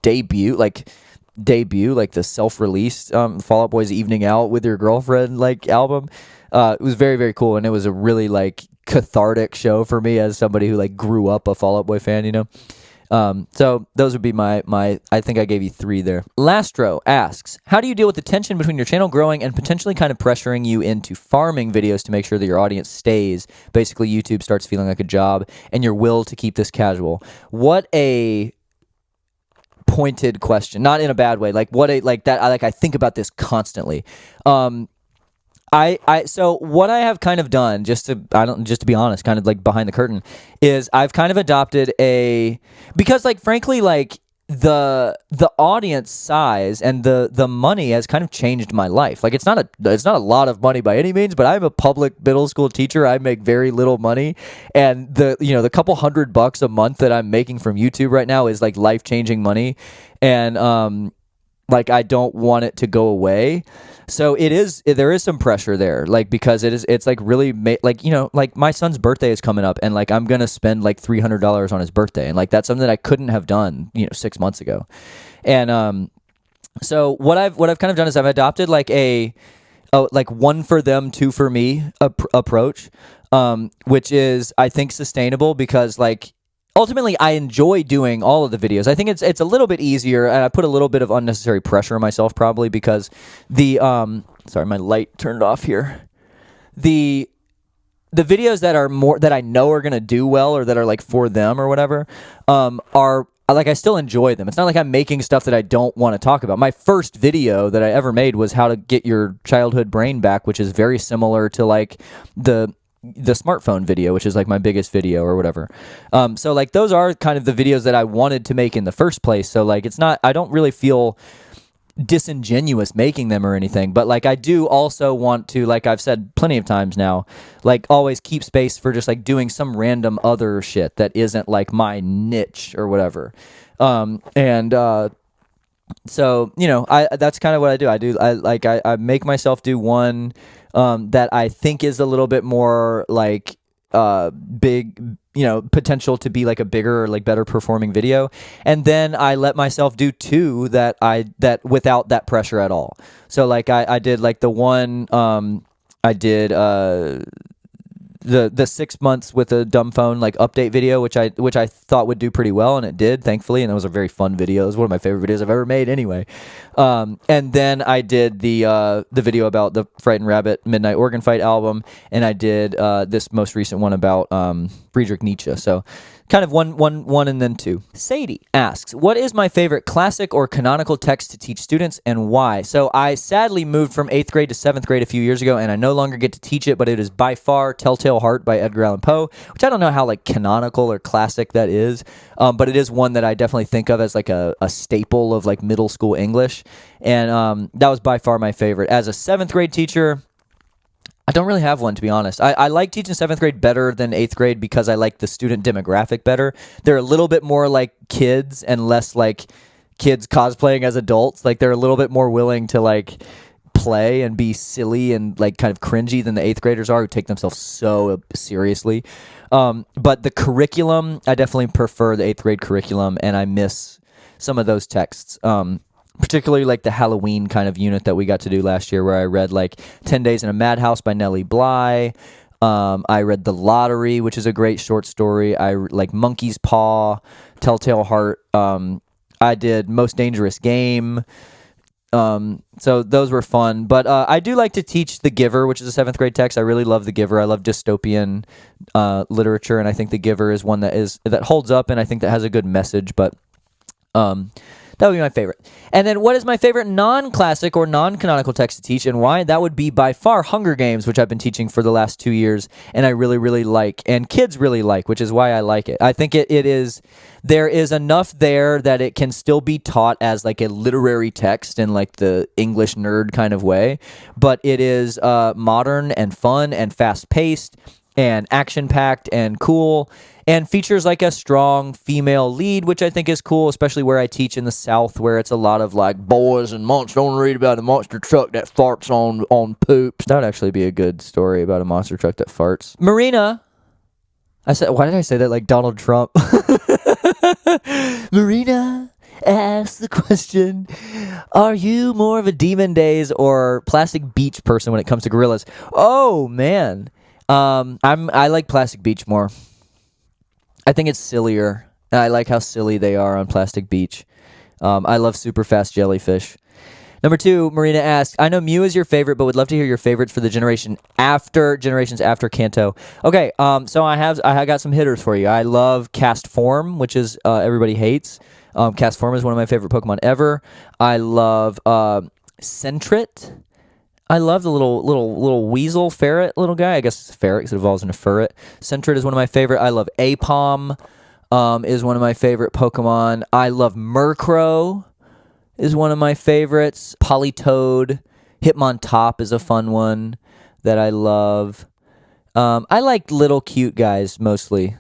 [SPEAKER 1] debut, like the self-released Fall Out Boy's Evening Out with Your Girlfriend like album. It was very, very cool, and it was a really like cathartic show for me as somebody who like grew up a Fall Out Boy fan, So those would be my I think I gave you 3 there. Lastro asks, how do you deal with the tension between your channel growing and potentially kind of pressuring you into farming videos to make sure that your audience stays? Basically, YouTube starts feeling like a job and your will to keep this casual. What a pointed question, not in a bad way. Like what a like that. I think about this constantly. So what I have kind of done, just to be honest, kind of like behind the curtain, is I've kind of adopted because like frankly like the audience size and the money has kind of changed my life. Like it's not a lot of money by any means, but I'm a public middle school teacher. I make very little money, and the couple $100 a month that I'm making from YouTube right now is like life-changing money, and like I don't want it to go away. So there is some pressure there, like because it's like really like my son's birthday is coming up, and like I'm gonna spend like $300 on his birthday, and like that's something that I couldn't have done 6 months ago. And so what I've kind of done is I've adopted like a like one for them, two for me approach, which is I think sustainable because like ultimately, I enjoy doing all of the videos. I think it's a little bit easier, and I put a little bit of unnecessary pressure on myself probably because sorry, my light turned off here. The videos that are more that I know are gonna do well or that are like for them or whatever are like I still enjoy them. It's not like I'm making stuff that I don't want to talk about. My first video that I ever made was how to get your childhood brain back, which is very similar to like the smartphone video, which is like my biggest video or whatever. So like those are kind of the videos that I wanted to make in the first place. So like I don't really feel disingenuous making them or anything, but like I do also want to, like I've said plenty of times now, like always keep space for just like doing some random other shit that isn't like my niche or whatever. So that's kind of what I do. I make myself do one that I think is a little bit more like big, potential to be like a bigger or like better performing video, and then I let myself do 2 that without that pressure at all. So like I did like the one I did the 6 months with a dumb phone like update video, which I thought would do pretty well, and it did, thankfully, and it was a very fun video. It was one of my favorite videos I've ever made anyway. And then I did the video about the Frightened Rabbit Midnight Organ Fight album, and I did this most recent one about Friedrich Nietzsche. So kind of one and then 2. Sadie asks, what is my favorite classic or canonical text to teach students and why? So I sadly moved from 8th grade to 7th grade a few years ago, and I no longer get to teach it, but it is by far Telltale Heart by Edgar Allan Poe, which I don't know how like canonical or classic that is, but it is one that I definitely think of as like a staple of like middle school English, and that was by far my favorite. As a 7th grade teacher, I don't really have one, to be honest. I like teaching 7th grade better than 8th grade because I like the student demographic better. They're a little bit more like kids and less like kids cosplaying as adults. Like they're a little bit more willing to like play and be silly and like kind of cringy than the 8th graders are, who take themselves so seriously. But the curriculum, I definitely prefer the 8th grade curriculum, and I miss some of those texts. Particularly like the Halloween kind of unit that we got to do last year, where I read like 10 Days in a Madhouse by Nellie Bly. I read The Lottery, which is a great short story. I like Monkey's Paw, Telltale Heart. I did Most Dangerous Game. So those were fun. But I do like to teach The Giver, which is a 7th grade text. I really love The Giver. I love dystopian literature, and I think The Giver is one that holds up, and I think that has a good message. But that would be my favorite. And then what is my favorite non-classic or non-canonical text to teach and why? That would be by far Hunger Games, which I've been teaching for the last 2 years and I really, really like, and kids really like, which is why I like it. I think it is, there is enough there that it can still be taught as like a literary text in like the English nerd kind of way, but it is modern and fun and fast-paced and action-packed and cool, and features like a strong female lead, which I think is cool, especially where I teach in the South, where it's a lot of like boys and monsters. Don't read about a monster truck that farts on poops. That would actually be a good story about a monster truck that farts. Marina, why did I say that like Donald Trump? Marina asked the question, are you more of a Demon Days or Plastic Beach person when it comes to gorillas? Oh man, I like Plastic Beach more. I think it's sillier. I like how silly they are on Plastic Beach. I love super fast jellyfish. Number 2, Marina asks, I know Mew is your favorite, but would love to hear your favorites for the generations after Kanto. Okay, so I got some hitters for you. I love Castform, which is everybody hates. Castform is one of my favorite Pokemon ever. I love Sentret. I love the little weasel ferret little guy. I guess it's ferret because it evolves into furret. Sentret is one of my favorite. I love Apom. Is one of my favorite Pokemon. I love Murkrow. Is one of my favorites. Politoed. Hitmontop is a fun one that I love. I like little cute guys mostly.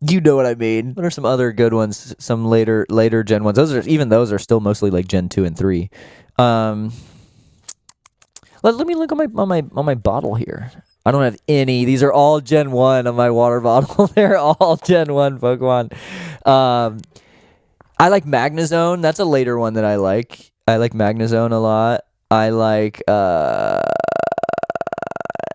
[SPEAKER 1] You know what I mean. What are some other good ones? Some later gen ones. Those are still mostly like Gen 2 and 3. Let me look on my bottle here. I don't have any. These are all Gen 1 on my water bottle. They're all Gen 1 Pokemon. I like Magnezone. That's a later one that I like. I like Magnezone a lot. I like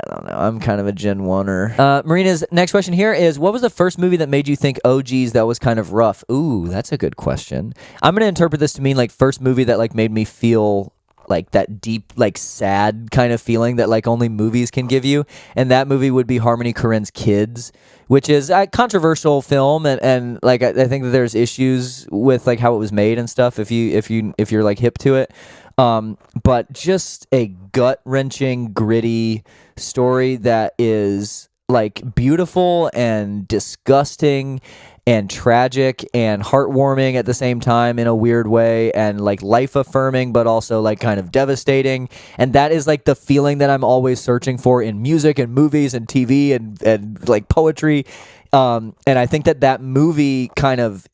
[SPEAKER 1] I don't know. I'm kind of a Gen 1er. Marina's next question here is, what was the first movie that made you think, oh geez, that was kind of rough? Ooh, that's a good question. I'm going to interpret this to mean like first movie that like made me feel like that deep, like sad kind of feeling that like only movies can give you. And that movie would be Harmony Korine's Kids, which is a controversial film. And like, I think that there's issues with like how it was made and stuff if you're like hip to it. But just a gut-wrenching, gritty story that is like beautiful and disgusting and tragic and heartwarming at the same time in a weird way, and like life-affirming but also like kind of devastating. And that is like the feeling that I'm always searching for in music and movies and TV and like poetry. And I think that movie kind of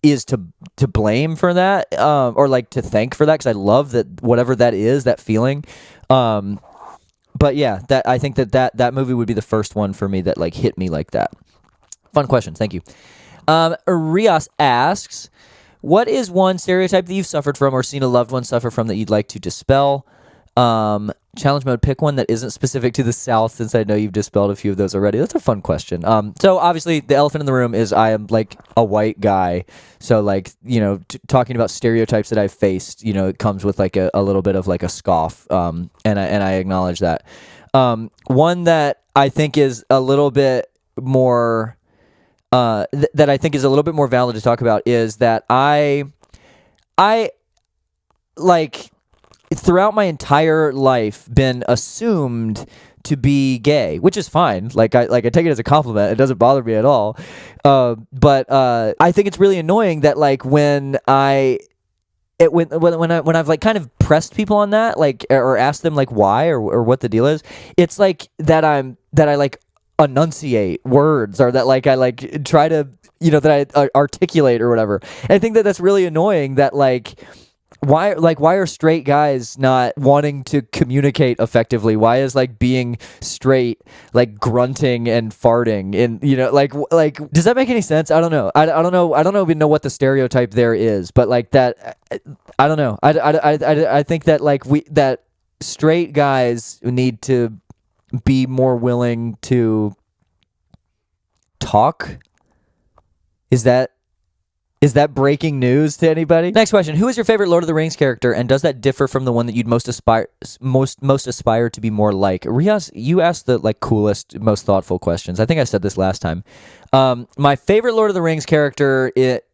[SPEAKER 1] is to blame for that, or like to thank for that, because I love that whatever that is, that feeling. But yeah, that I think that movie would be the first one for me that like hit me like that. Fun questions, thank you. Rios asks, what is one stereotype that you've suffered from or seen a loved one suffer from that you'd like to dispel? Challenge mode, pick one that isn't specific to the South, since I know you've dispelled a few of those already. That's a fun question. So obviously the elephant in the room is I am like a white guy. So like, you know, talking about stereotypes that I've faced, you know, it comes with like a little bit of like a scoff. And I acknowledge that. One that I think is a little bit more, that I think is a little bit more valid to talk about is that I like, throughout my entire life been assumed to be gay, which is fine. Like I take it as a compliment. It doesn't bother me at all. But I think it's really annoying that like when I've like kind of pressed people on that, like, or asked them like why or what the deal is, it's like that I like enunciate words, or that like I like try to, you know, that I articulate or whatever. And I think that that's really annoying that like, why are straight guys not wanting to communicate effectively? Why is like being straight like grunting and farting, and you know, like does that make any sense? I don't know. I don't even know what the stereotype there is, but like that, I don't know. I think that like that straight guys need to be more willing to talk. Is that Is that breaking news to anybody? Next question: who is your favorite Lord of the Rings character, and does that differ from the one that you'd most aspire to be more like? Riaz, you asked the coolest, most thoughtful questions. I think I said this last time. My favorite Lord of the Rings character it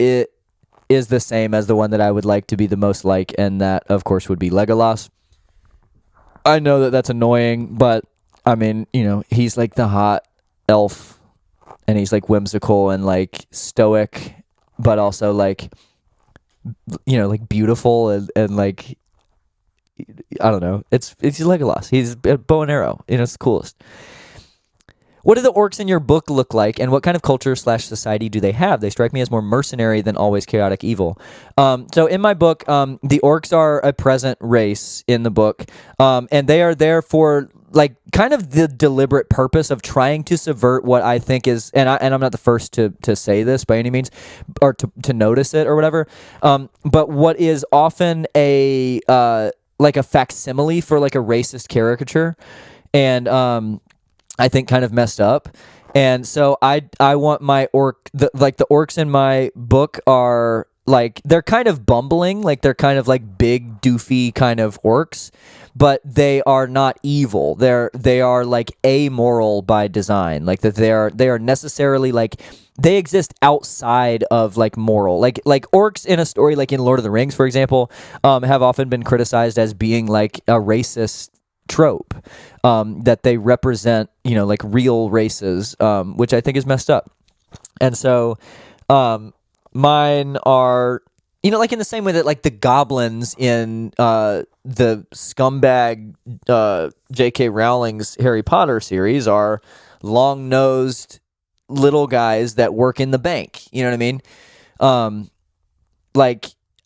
[SPEAKER 1] is the same as the one that I would like to be the most like, and that, of course, would be Legolas. I know that that's annoying, but I mean, he's like the hot elf, and he's like whimsical and like stoic, but also like beautiful and like, I don't know. It's Legolas. He's a bow and arrow. It's the coolest. What do the orcs in your book look like, and what kind of culture/society do they have? They strike me as more mercenary than always chaotic evil. So in my book, the orcs are a present race in the book, and they are there for like kind of the deliberate purpose of trying to subvert what I think is, and I'm not the first to say this by any means, or to notice it or whatever, but what is often a like a facsimile for like a racist caricature, and I think kind of messed up. And so I want my the orcs in my book are like, they're kind of bumbling, like they're kind of like big doofy kind of orcs, but they are not evil. They are like amoral by design, like that they are necessarily like, they exist outside of like moral, like orcs in a story like in Lord of the Rings, for example, have often been criticized as being like a racist trope, that they represent, like real races, which I think is messed up. And so mine are, like in the same way that like the goblins in the scumbag J.K. Rowling's Harry Potter series are long-nosed little guys that work in the bank. You know what I mean?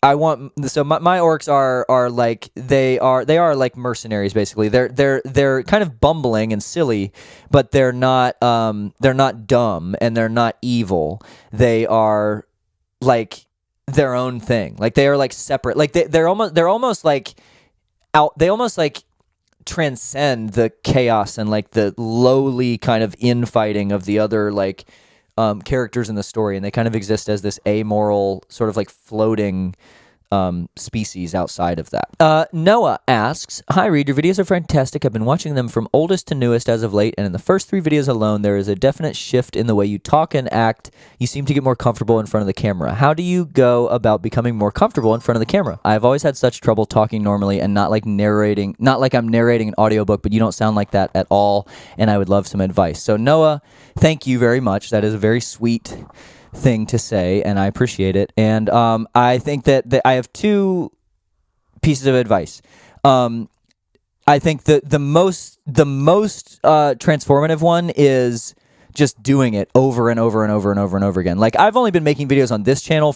[SPEAKER 1] I want, so my orcs are like, they are like mercenaries basically. They're kind of bumbling and silly, but they're not dumb and they're not evil. They are like their own thing. Like they are like separate. Like they're almost like out. They almost like transcend the chaos and like the lowly kind of infighting of the other like characters in the story, and they kind of exist as this amoral sort of like floating species outside of that. Noah asks, "Hi Reed, your videos are fantastic. I've been watching them from oldest to newest as of late, and in the first 3 videos alone, there is a definite shift in the way you talk and act. You seem to get more comfortable in front of the camera. How do you go about becoming more comfortable in front of the camera? I've always had such trouble talking normally and not like I'm narrating an audiobook, but you don't sound like that at all, and I would love some advice." So Noah, thank you very much. That is a very sweet thing to say, and I appreciate it. And I think that I have 2 pieces of advice. I think the most transformative one is just doing it over and over and over and over and over again. Like, I've only been making videos on this channel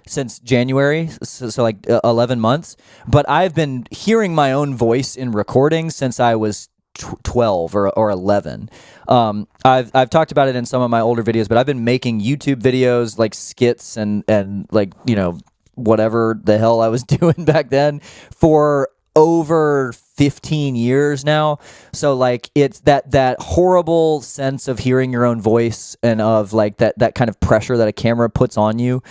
[SPEAKER 1] since January, so like 11 months, but I've been hearing my own voice in recordings since I was 12 or 11. I've talked about it in some of my older videos, but I've been making YouTube videos like skits and like, whatever the hell I was doing back then for over 15 years now. So like, it's that horrible sense of hearing your own voice and of like that kind of pressure that a camera puts on you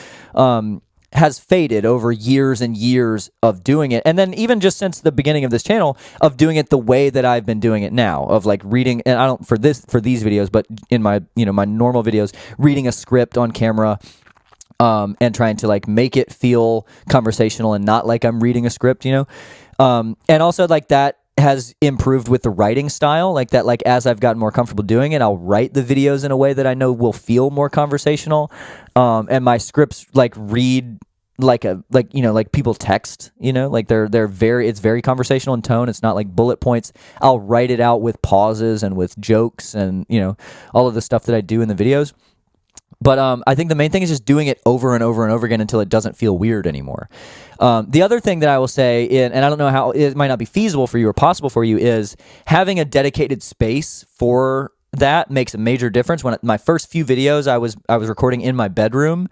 [SPEAKER 1] has faded over years and years of doing it. And then even just since the beginning of this channel, of doing it the way that I've been doing it now, of like reading, and I don't for these videos, but in my my normal videos, reading a script on camera, and trying to like make it feel conversational and not like I'm reading a script, and also like that has improved with the writing style, like that, like as I've gotten more comfortable doing it, I'll write the videos in a way that I know will feel more conversational, and my scripts like read like people text, like it's very conversational in tone. It's not like bullet points. I'll write it out with pauses and with jokes and all of the stuff that I do in the videos. But I think the main thing is just doing it over and over and over again until it doesn't feel weird anymore. The other thing that I will say, and I don't know how it might not be feasible for you or possible for you, is having a dedicated space for that makes a major difference. When my first few videos, I was recording in my bedroom,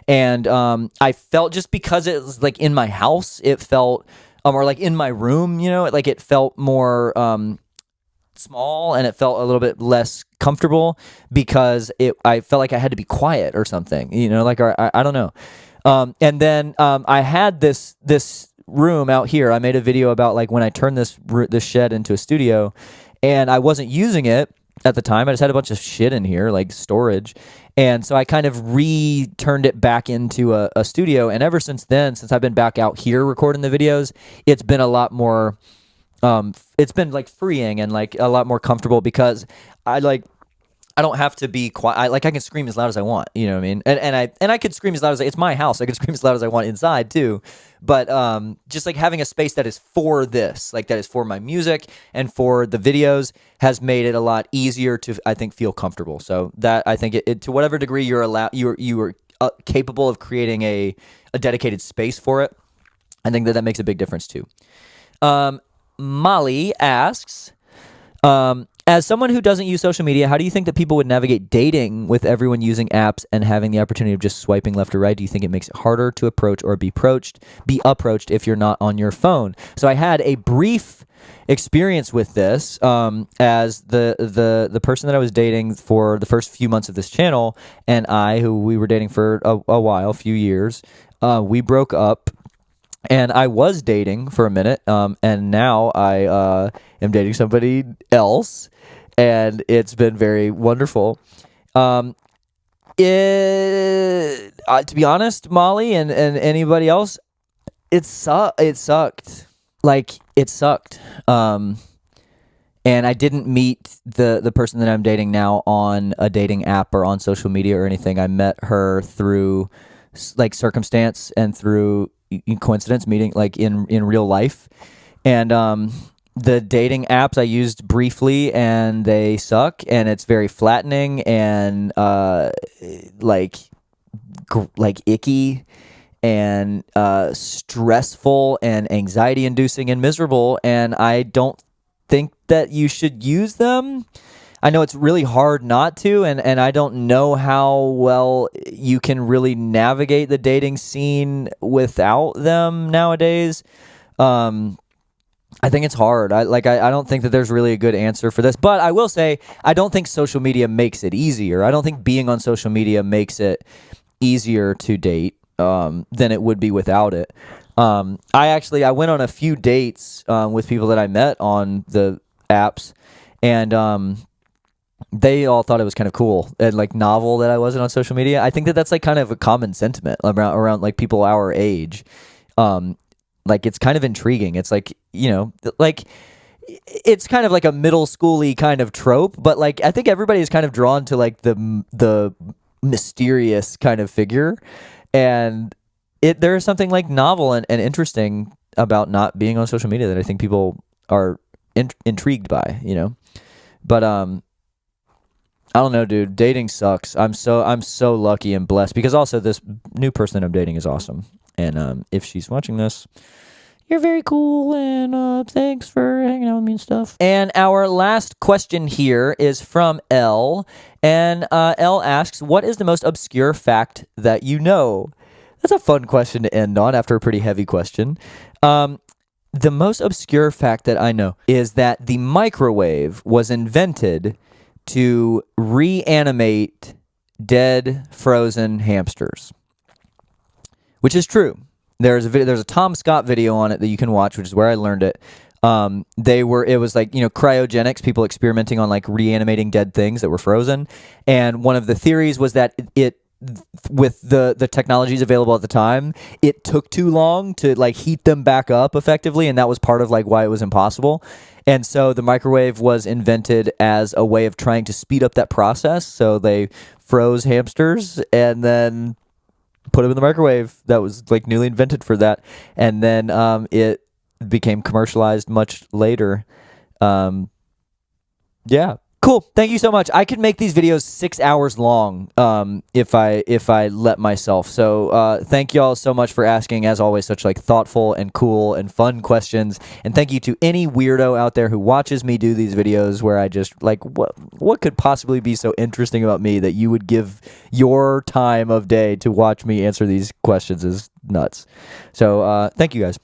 [SPEAKER 1] and I felt, just because it was like in my house, it felt, or like in my room, like it felt more small and it felt a little bit less comfortable because I felt like I had to be quiet or something, like I don't know. And then I had this room out here. I made a video about like when I turned this shed into a studio, and I wasn't using it at the time. I just had a bunch of shit in here, like storage. And so I kind of turned it back into a studio. And ever since then, since I've been back out here recording the videos, it's been a lot more, it's been like freeing and like a lot more comfortable because I don't have to be quiet. I can scream as loud as I want. You know what I mean? And I could scream as loud as it's my house. I could scream as loud as I want inside too. But just like having a space that is for this, like that is for my music and for the videos, has made it a lot easier to, I think, feel comfortable. So that I think it to whatever degree you are capable of creating a dedicated space for it, I think that makes a big difference too. Molly asks, as someone who doesn't use social media, how do you think that people would navigate dating with everyone using apps and having the opportunity of just swiping left or right? Do you think it makes it harder to approach or be approached if you're not on your phone? So I had a brief experience with this as the person that I was dating for the first few months of this channel, and who we were dating for a while, a few years, we broke up. And I was dating for a minute, and now I am dating somebody else, and it's been very wonderful. To be honest, Molly and anybody else, it sucked. Like, it sucked. And I didn't meet the person that I'm dating now on a dating app or on social media or anything. I met her through like circumstance and through coincidence, meeting like in real life. And the dating apps I used briefly, and they suck, and it's very flattening and like icky and stressful and anxiety inducing and miserable, and I don't think that you should use them. I know it's really hard not to, and I don't know how well you can really navigate the dating scene without them nowadays. I think it's hard. I don't think that there's really a good answer for this. But I will say, I don't think social media makes it easier. I don't think being on social media makes it easier to date than it would be without it. I went on a few dates with people that I met on the apps, and they all thought it was kind of cool and like novel that I wasn't on social media. I think that that's like kind of a common sentiment around like people our age. Like it's kind of intriguing. It's like, like it's kind of like a middle schooly kind of trope, but like I think everybody is kind of drawn to like the mysterious kind of figure, and there is something like novel and interesting about not being on social media that I think people are intrigued by, But I don't know, dude. Dating sucks. I'm so lucky and blessed because also this new person that I'm dating is awesome. And if she's watching this, you're very cool, and thanks for hanging out with me and stuff. And our last question here is from Elle, and Elle asks, "What is the most obscure fact that you know?" That's a fun question to end on after a pretty heavy question. The most obscure fact that I know is that the microwave was invented to reanimate dead frozen hamsters, which is true. There's a Tom Scott video on it that you can watch, which is where I learned it. It was like, cryogenics, people experimenting on like reanimating dead things that were frozen. And one of the theories was that it with the technologies available at the time, it took too long to like heat them back up effectively, and that was part of like why it was impossible. And so the microwave was invented as a way of trying to speed up that process. So they froze hamsters and then put them in the microwave. That was like newly invented for that. And then it became commercialized much later. Yeah. Cool. Thank you so much. I could make these videos 6 hours long if I let myself. So thank y'all so much for asking, as always, such like thoughtful and cool and fun questions. And thank you to any weirdo out there who watches me do these videos where I just like, what could possibly be so interesting about me that you would give your time of day to watch me answer these questions is nuts. So thank you guys.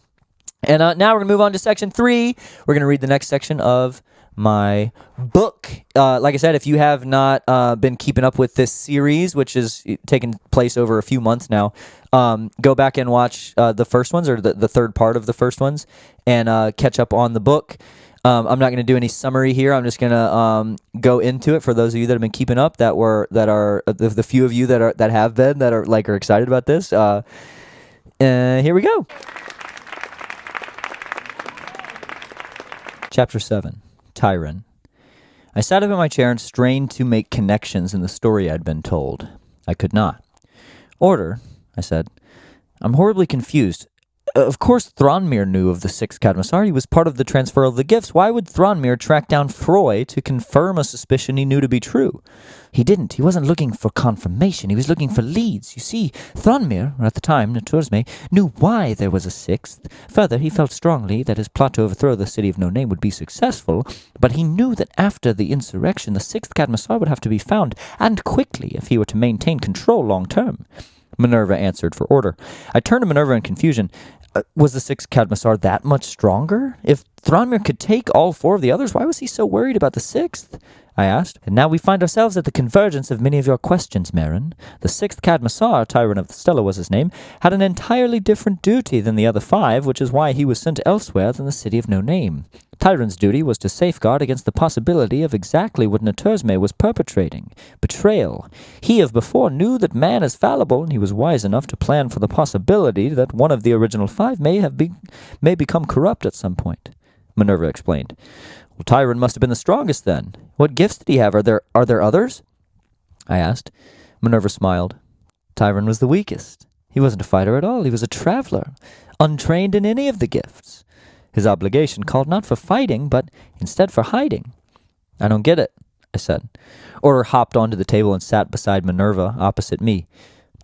[SPEAKER 1] And now we're going to move on to section 3. We're going to read the next section of my book. Like I said, if you have not been keeping up with this series, which is taking place over a few months now, go back and watch the first ones, or the third part of the first ones, and catch up on the book. I'm not going to do any summary here. I'm just going to go into it for those of you that have been keeping up, that are the few of you that have been, that are excited about this. Here we go. Chapter 7, Tyron. I sat up in my chair and strained to make connections in the story I'd been told. I could not. Order, I said. I'm horribly confused. Of course Thronmir knew of the sixth Cadmasar. He was part of the transfer of the gifts. Why would Thronmir track down Froy to confirm a suspicion he knew to be true? He didn't. He wasn't looking for confirmation. He was looking for leads. You see, Thronmir, or at the time, Natursme, knew why there was a sixth. Further, he felt strongly that his plot to overthrow the city of No Name would be successful, but he knew that after the insurrection, the sixth Cadmasar would have to be found, and quickly, if he were to maintain control long term. Minerva answered for order. I turned to Minerva in confusion. Was the sixth Cadmasar that much stronger? If Thronmir could take all 4 of the others, why was he so worried about the sixth? I asked. And now we find ourselves at the convergence of many of your questions, Merrin. The sixth Cadmasar, Tyron of the Stella was his name, had an entirely different duty than the other 5, which is why he was sent elsewhere than the city of No Name. Tyron's duty was to safeguard against the possibility of exactly what Natursme was perpetrating, betrayal. He of before knew that man is fallible, and he was wise enough to plan for the possibility that one of the original 5 may become corrupt at some point. Minerva explained. Well, Tyron must have been the strongest then. What gifts did he have? Are there others? I asked. Minerva smiled. Tyron was the weakest. He wasn't a fighter at all. He was a traveler, untrained in any of the gifts. His obligation called not for fighting, but instead for hiding. I don't get it, I said. Order hopped onto the table and sat beside Minerva, opposite me.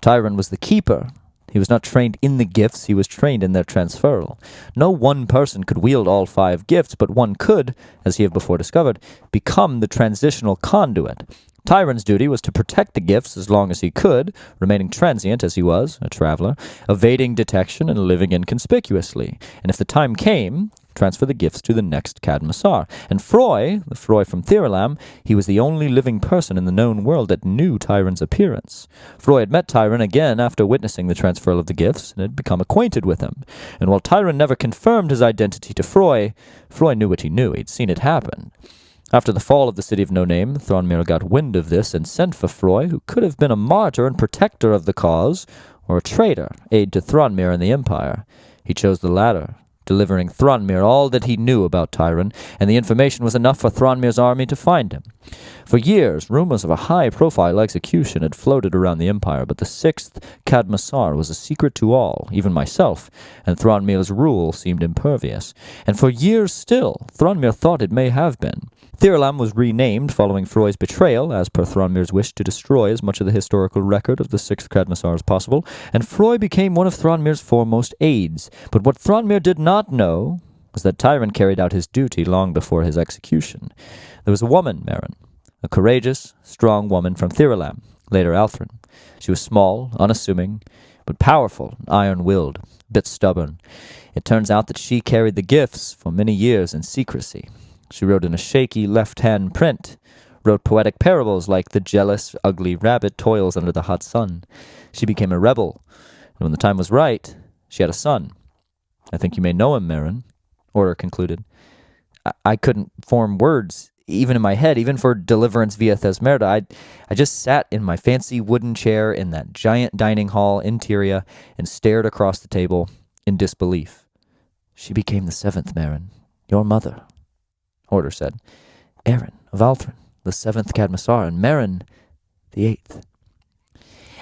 [SPEAKER 1] Tyron was the keeper. He was not trained in the gifts, he was trained in their transferal. No one person could wield all 5 gifts, but one could, as he had before discovered, become the transitional conduit. Tyron's duty was to protect the gifts as long as he could, remaining transient as he was, a traveler, evading detection and living inconspicuously. And if the time came, transfer the gifts to the next Cadmasar. And Froy, the Froy from Theralam, he was the only living person in the known world that knew Tyron's appearance. Froy had met Tyron again after witnessing the transfer of the gifts, and had become acquainted with him. And while Tyron never confirmed his identity to Froy, Froy knew what he knew. He'd seen it happen. After the fall of the city of No Name, Thronmir got wind of this and sent for Froy, who could have been a martyr and protector of the cause, or a traitor, aid to Thronmir and the Empire. He chose the latter, delivering Thronmir all that he knew about Tyron, and the information was enough for Thronmir's army to find him. For years, rumors of a high-profile execution had floated around the Empire, but the sixth Cadmasar was a secret to all, even myself, and Thronmir's rule seemed impervious. And for years still, Thronmir thought it may have been. Theralam was renamed following Froy's betrayal, as per Thronmir's wish to destroy as much of the historical record of the sixth Cadmasar as possible, and Froy became one of Thronmir's foremost aides. But what Thronmir did not know was that Tyron carried out his duty long before his execution. There was a woman, Merrin, a courageous, strong woman from Theralam, later Althrin. She was small, unassuming, but powerful, iron-willed, a bit stubborn. It turns out that she carried the gifts for many years in secrecy. She wrote in a shaky left-hand print, wrote poetic parables like the jealous, ugly rabbit toils under the hot sun. She became a rebel, and when the time was right, she had a son. I think you may know him, Merrin, Order concluded. I couldn't form words, even in my head, even for deliverance via Thesmerda. I just sat in my fancy wooden chair in that giant dining hall interior and stared across the table in disbelief. She became the 7th, Merrin, your mother. Order said. Aaron of Althrin, the 7th Cadmasar, and Merrin, the 8th.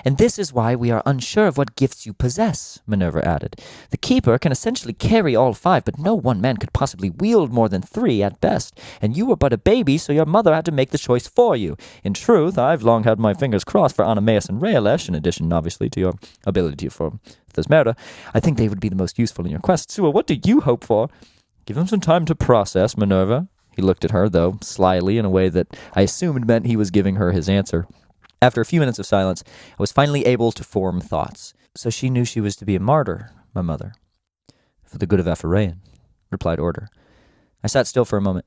[SPEAKER 1] And this is why we are unsure of what gifts you possess, Minerva added. The Keeper can essentially carry all 5, but no one man could possibly wield more than 3 at best. And you were but a baby, so your mother had to make the choice for you. In truth, I've long had my fingers crossed for Anameus and Raelesh, in addition, obviously, to your ability for Thesmerda. I think they would be the most useful in your quest. Sua, what do you hope for? Give him some time to process, Minerva. He looked at her, though, slyly, in a way that I assumed meant he was giving her his answer. After a few minutes of silence, I was finally able to form thoughts. So she knew she was to be a martyr, my mother. For the good of Apharaon, replied Order. I sat still for a moment.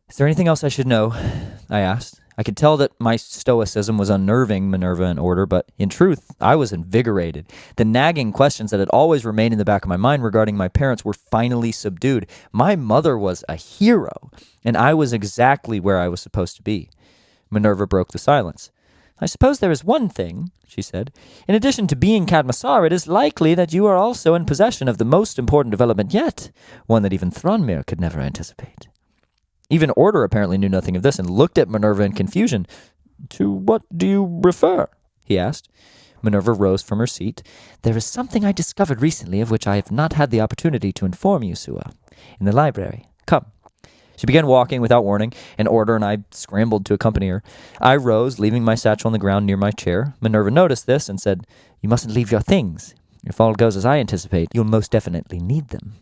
[SPEAKER 1] Is there anything else I should know? I asked. I could tell that my stoicism was unnerving Minerva and Order, but in truth, I was invigorated. The nagging questions that had always remained in the back of my mind regarding my parents were finally subdued. My mother was a hero, and I was exactly where I was supposed to be. Minerva broke the silence. I suppose there is one thing, she said. In addition to being Cadmassar, it is likely that you are also in possession of the most important development yet, one that even Thronmere could never anticipate. Even Order apparently knew nothing of this and looked at Minerva in confusion. To what do you refer? He asked. Minerva rose from her seat. There is something I discovered recently of which I have not had the opportunity to inform you, Sua. In the library. Come. She began walking without warning, and Order and I scrambled to accompany her. I rose, leaving my satchel on the ground near my chair. Minerva noticed this and said, You mustn't leave your things. If all goes as I anticipate, you'll most definitely need them.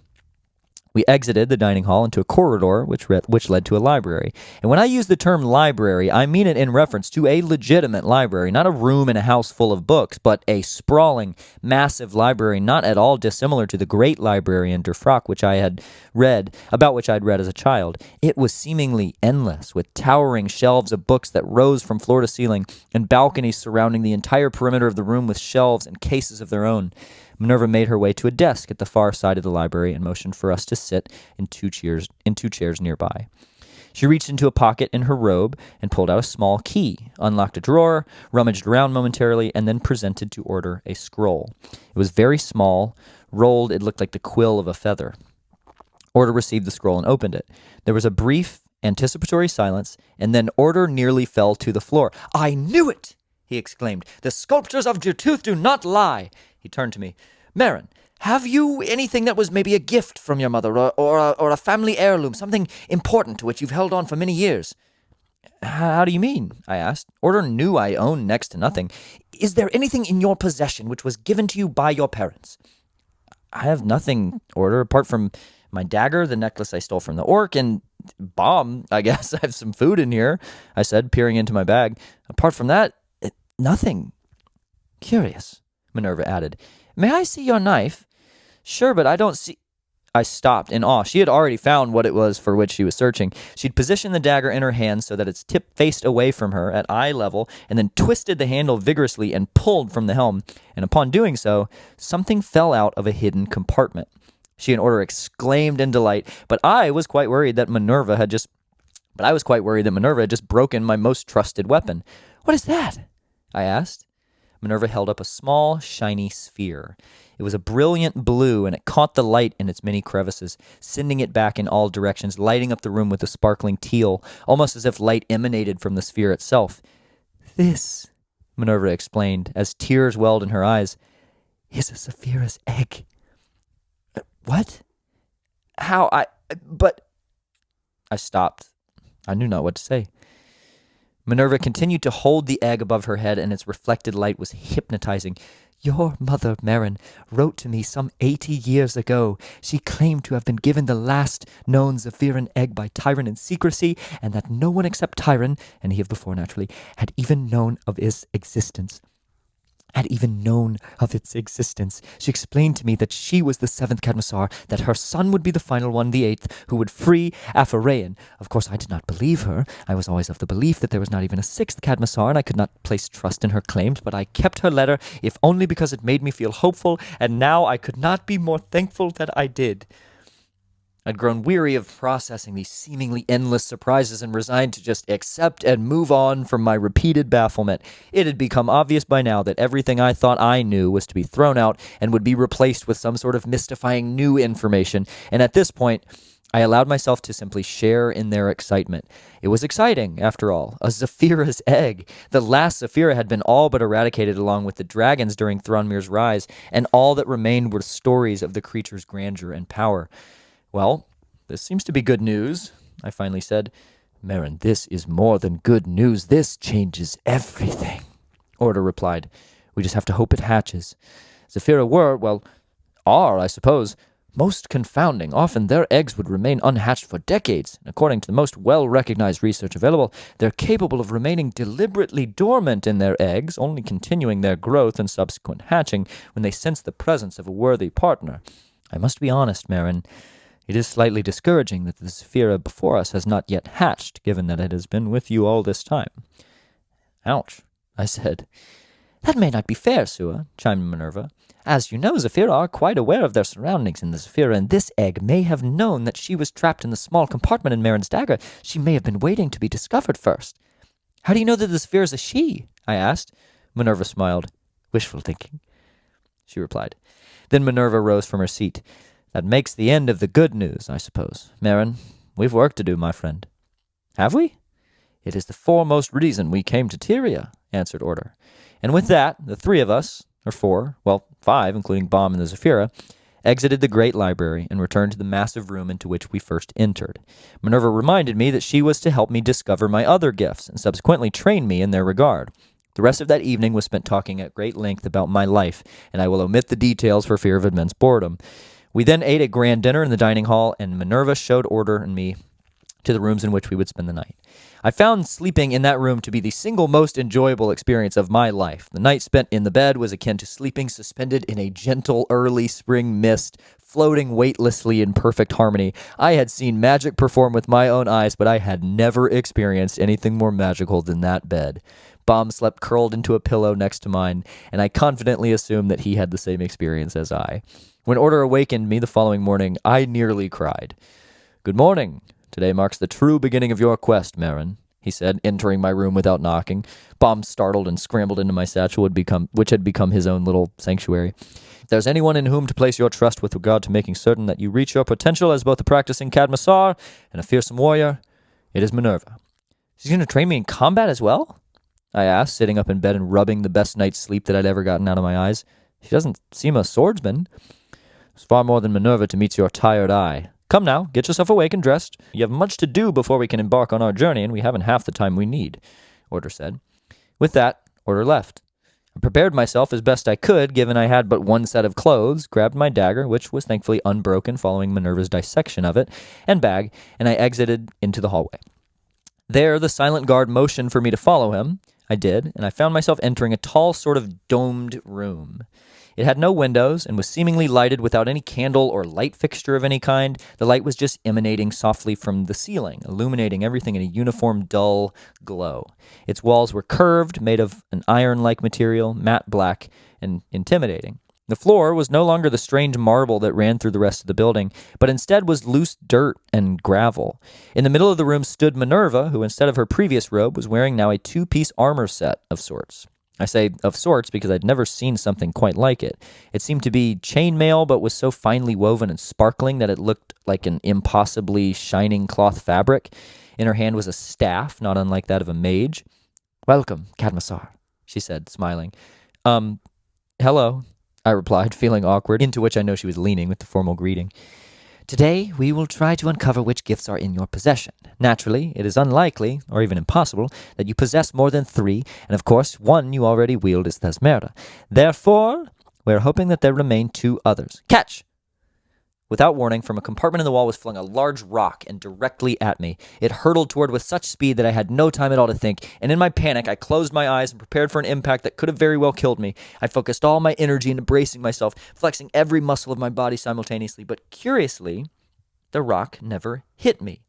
[SPEAKER 1] We exited the dining hall into a corridor which led to a library. And when I use the term library, I mean it in reference to a legitimate library, not a room in a house full of books, but a sprawling, massive library not at all dissimilar to the great library in Der Frock, which I had read as a child. It was seemingly endless, with towering shelves of books that rose from floor to ceiling, and balconies surrounding the entire perimeter of the room with shelves and cases of their own. Minerva made her way to a desk at the far side of the library and motioned for us to sit in two chairs nearby. She reached into a pocket in her robe and pulled out a small key, unlocked a drawer, rummaged around momentarily, and then presented to Order a scroll. It was very small. Rolled, it looked like the quill of a feather. Order received the scroll and opened it. There was a brief, anticipatory silence, and then Order nearly fell to the floor. I knew it! He exclaimed. The sculptors of Jirtooth do not lie. He turned to me. Merrin, have you anything that was maybe a gift from your mother or a family heirloom, something important to which you've held on for many years? How do you mean? I asked. Order knew I owned next to nothing. Is there anything in your possession which was given to you by your parents? I have nothing, Order, apart from my dagger, the necklace I stole from the orc, and bomb, I guess. I have some food in here, I said, peering into my bag. Apart from that, nothing. Curious, Minerva added. May I see your knife? Sure, but I don't see... I stopped in awe. She had already found what it was for which she was searching. She'd positioned the dagger in her hand so that its tip faced away from her at eye level, and then twisted the handle vigorously and pulled from the helm. And upon doing so, something fell out of a hidden compartment. She and Order exclaimed in delight, but I was quite worried that Minerva had just broken my most trusted weapon. What is that? I asked. Minerva held up a small, shiny sphere. It was a brilliant blue, and it caught the light in its many crevices, sending it back in all directions, lighting up the room with a sparkling teal, almost as if light emanated from the sphere itself. This, Minerva explained, as tears welled in her eyes, is a Saphira's egg. What? How? But... I stopped. I knew not what to say. Minerva continued to hold the egg above her head, and its reflected light was hypnotizing. Your mother, Merrin, wrote to me some 80 years ago. She claimed to have been given the last known Zephyran egg by Tyron in secrecy, and that no one except Tyron, and he of before naturally, had even known of its existence. She explained to me that she was the seventh Cadmassar, that her son would be the final one, the eighth, who would free Apharaon. Of course, I did not believe her. I was always of the belief that there was not even a sixth Cadmassar, and I could not place trust in her claims, but I kept her letter, if only because it made me feel hopeful, and now I could not be more thankful that I did. I'd grown weary of processing these seemingly endless surprises and resigned to just accept and move on from my repeated bafflement. It had become obvious by now that everything I thought I knew was to be thrown out and would be replaced with some sort of mystifying new information, and at this point, I allowed myself to simply share in their excitement. It was exciting, after all. A Zephyra's egg. The last Zephira had been all but eradicated along with the dragons during Thronmere's rise, and all that remained were stories of the creature's grandeur and power. Well, this seems to be good news, I finally said. Merrin, this is more than good news. This changes everything, Order replied. We just have to hope it hatches. Zephira are, I suppose, most confounding. Often their eggs would remain unhatched for decades. According to the most well-recognized research available, they're capable of remaining deliberately dormant in their eggs, only continuing their growth and subsequent hatching when they sense the presence of a worthy partner.
[SPEAKER 2] I must be honest, Marin. It is slightly discouraging that the Zephira before us has not yet hatched, given that it has been with you all this time. Ouch, I said. That may not be fair, Sua, chimed Minerva. As you know, Zephira are quite aware of their surroundings, and the Zephira in this egg may have known that she was trapped in the small compartment in Marin's dagger. She may have been waiting to be discovered first. How do you know that the Zephira is a she? I asked. Minerva smiled. Wishful thinking, she replied. Then Minerva rose from her seat. That makes the end of the good news, I suppose. Marin, we've work to do, my friend. Have we? It is the foremost reason we came to Tyria, answered Order. And with that, the three of us, or four, well, five, including Baum and the Zephira, exited the great library and returned to the massive room into which we first entered. Minerva reminded me that she was to help me discover my other gifts and subsequently train me in their regard. The rest of that evening was spent talking at great length about my life, and I will omit the details for fear of immense boredom. We then ate a grand dinner in the dining hall, and Minerva showed Order and me to the rooms in which we would spend the night. I found sleeping in that room to be the single most enjoyable experience of my life. The night spent in the bed was akin to sleeping suspended in a gentle early spring mist, floating weightlessly in perfect harmony. I had seen magic perform with my own eyes, but I had never experienced anything more magical than that bed. Baum slept curled into a pillow next to mine, and I confidently assumed that he had the same experience as I. When Order awakened me the following morning, I nearly cried. Good morning. Today marks the true beginning of your quest, Marin, he said, entering my room without knocking. Baum startled and scrambled into my satchel, which had become his own little sanctuary. If there's anyone in whom to place your trust with regard to making certain that you reach your potential as both a practicing Cadmasar and a fearsome warrior, it is Minerva. She's going to train me in combat as well? I asked, sitting up in bed and rubbing the best night's sleep that I'd ever gotten out of my eyes. She doesn't seem a swordsman. It's far more than Minerva to meet your tired eye. Come now, get yourself awake and dressed. You have much to do before we can embark on our journey, and we haven't half the time we need, Order said. With that, Order left. I prepared myself as best I could, given I had but one set of clothes, grabbed my dagger, which was thankfully unbroken following Minerva's dissection of it, and bag, and I exited into the hallway. There, the silent guard motioned for me to follow him. I did, and I found myself entering a tall sort of domed room. It had no windows and was seemingly lighted without any candle or light fixture of any kind. The light was just emanating softly from the ceiling, illuminating everything in a uniform, dull glow. Its walls were curved, made of an iron-like material, matte black, and intimidating. The floor was no longer the strange marble that ran through the rest of the building, but instead was loose dirt and gravel. In the middle of the room stood Minerva, who instead of her previous robe was wearing now a two-piece armor set of sorts. I say of sorts because I'd never seen something quite like it. It seemed to be chainmail, but was so finely woven and sparkling that it looked like an impossibly shining cloth fabric. In her hand was a staff, not unlike that of a mage. Welcome, Cadmasar, she said, smiling. Hello, I replied, feeling awkward, into which I know she was leaning with the formal greeting. Today, we will try to uncover which gifts are in your possession. Naturally, it is unlikely, or even impossible, that you possess more than 3, and of course, one you already wield is Thesmerda. Therefore, we are hoping that there remain 2 others. Catch! Without warning, from a compartment in the wall was flung a large rock and directly at me. It hurtled toward with such speed that I had no time at all to think, and in my panic, I closed my eyes and prepared for an impact that could have very well killed me. I focused all my energy into bracing myself, flexing every muscle of my body simultaneously, but curiously, the rock never hit me.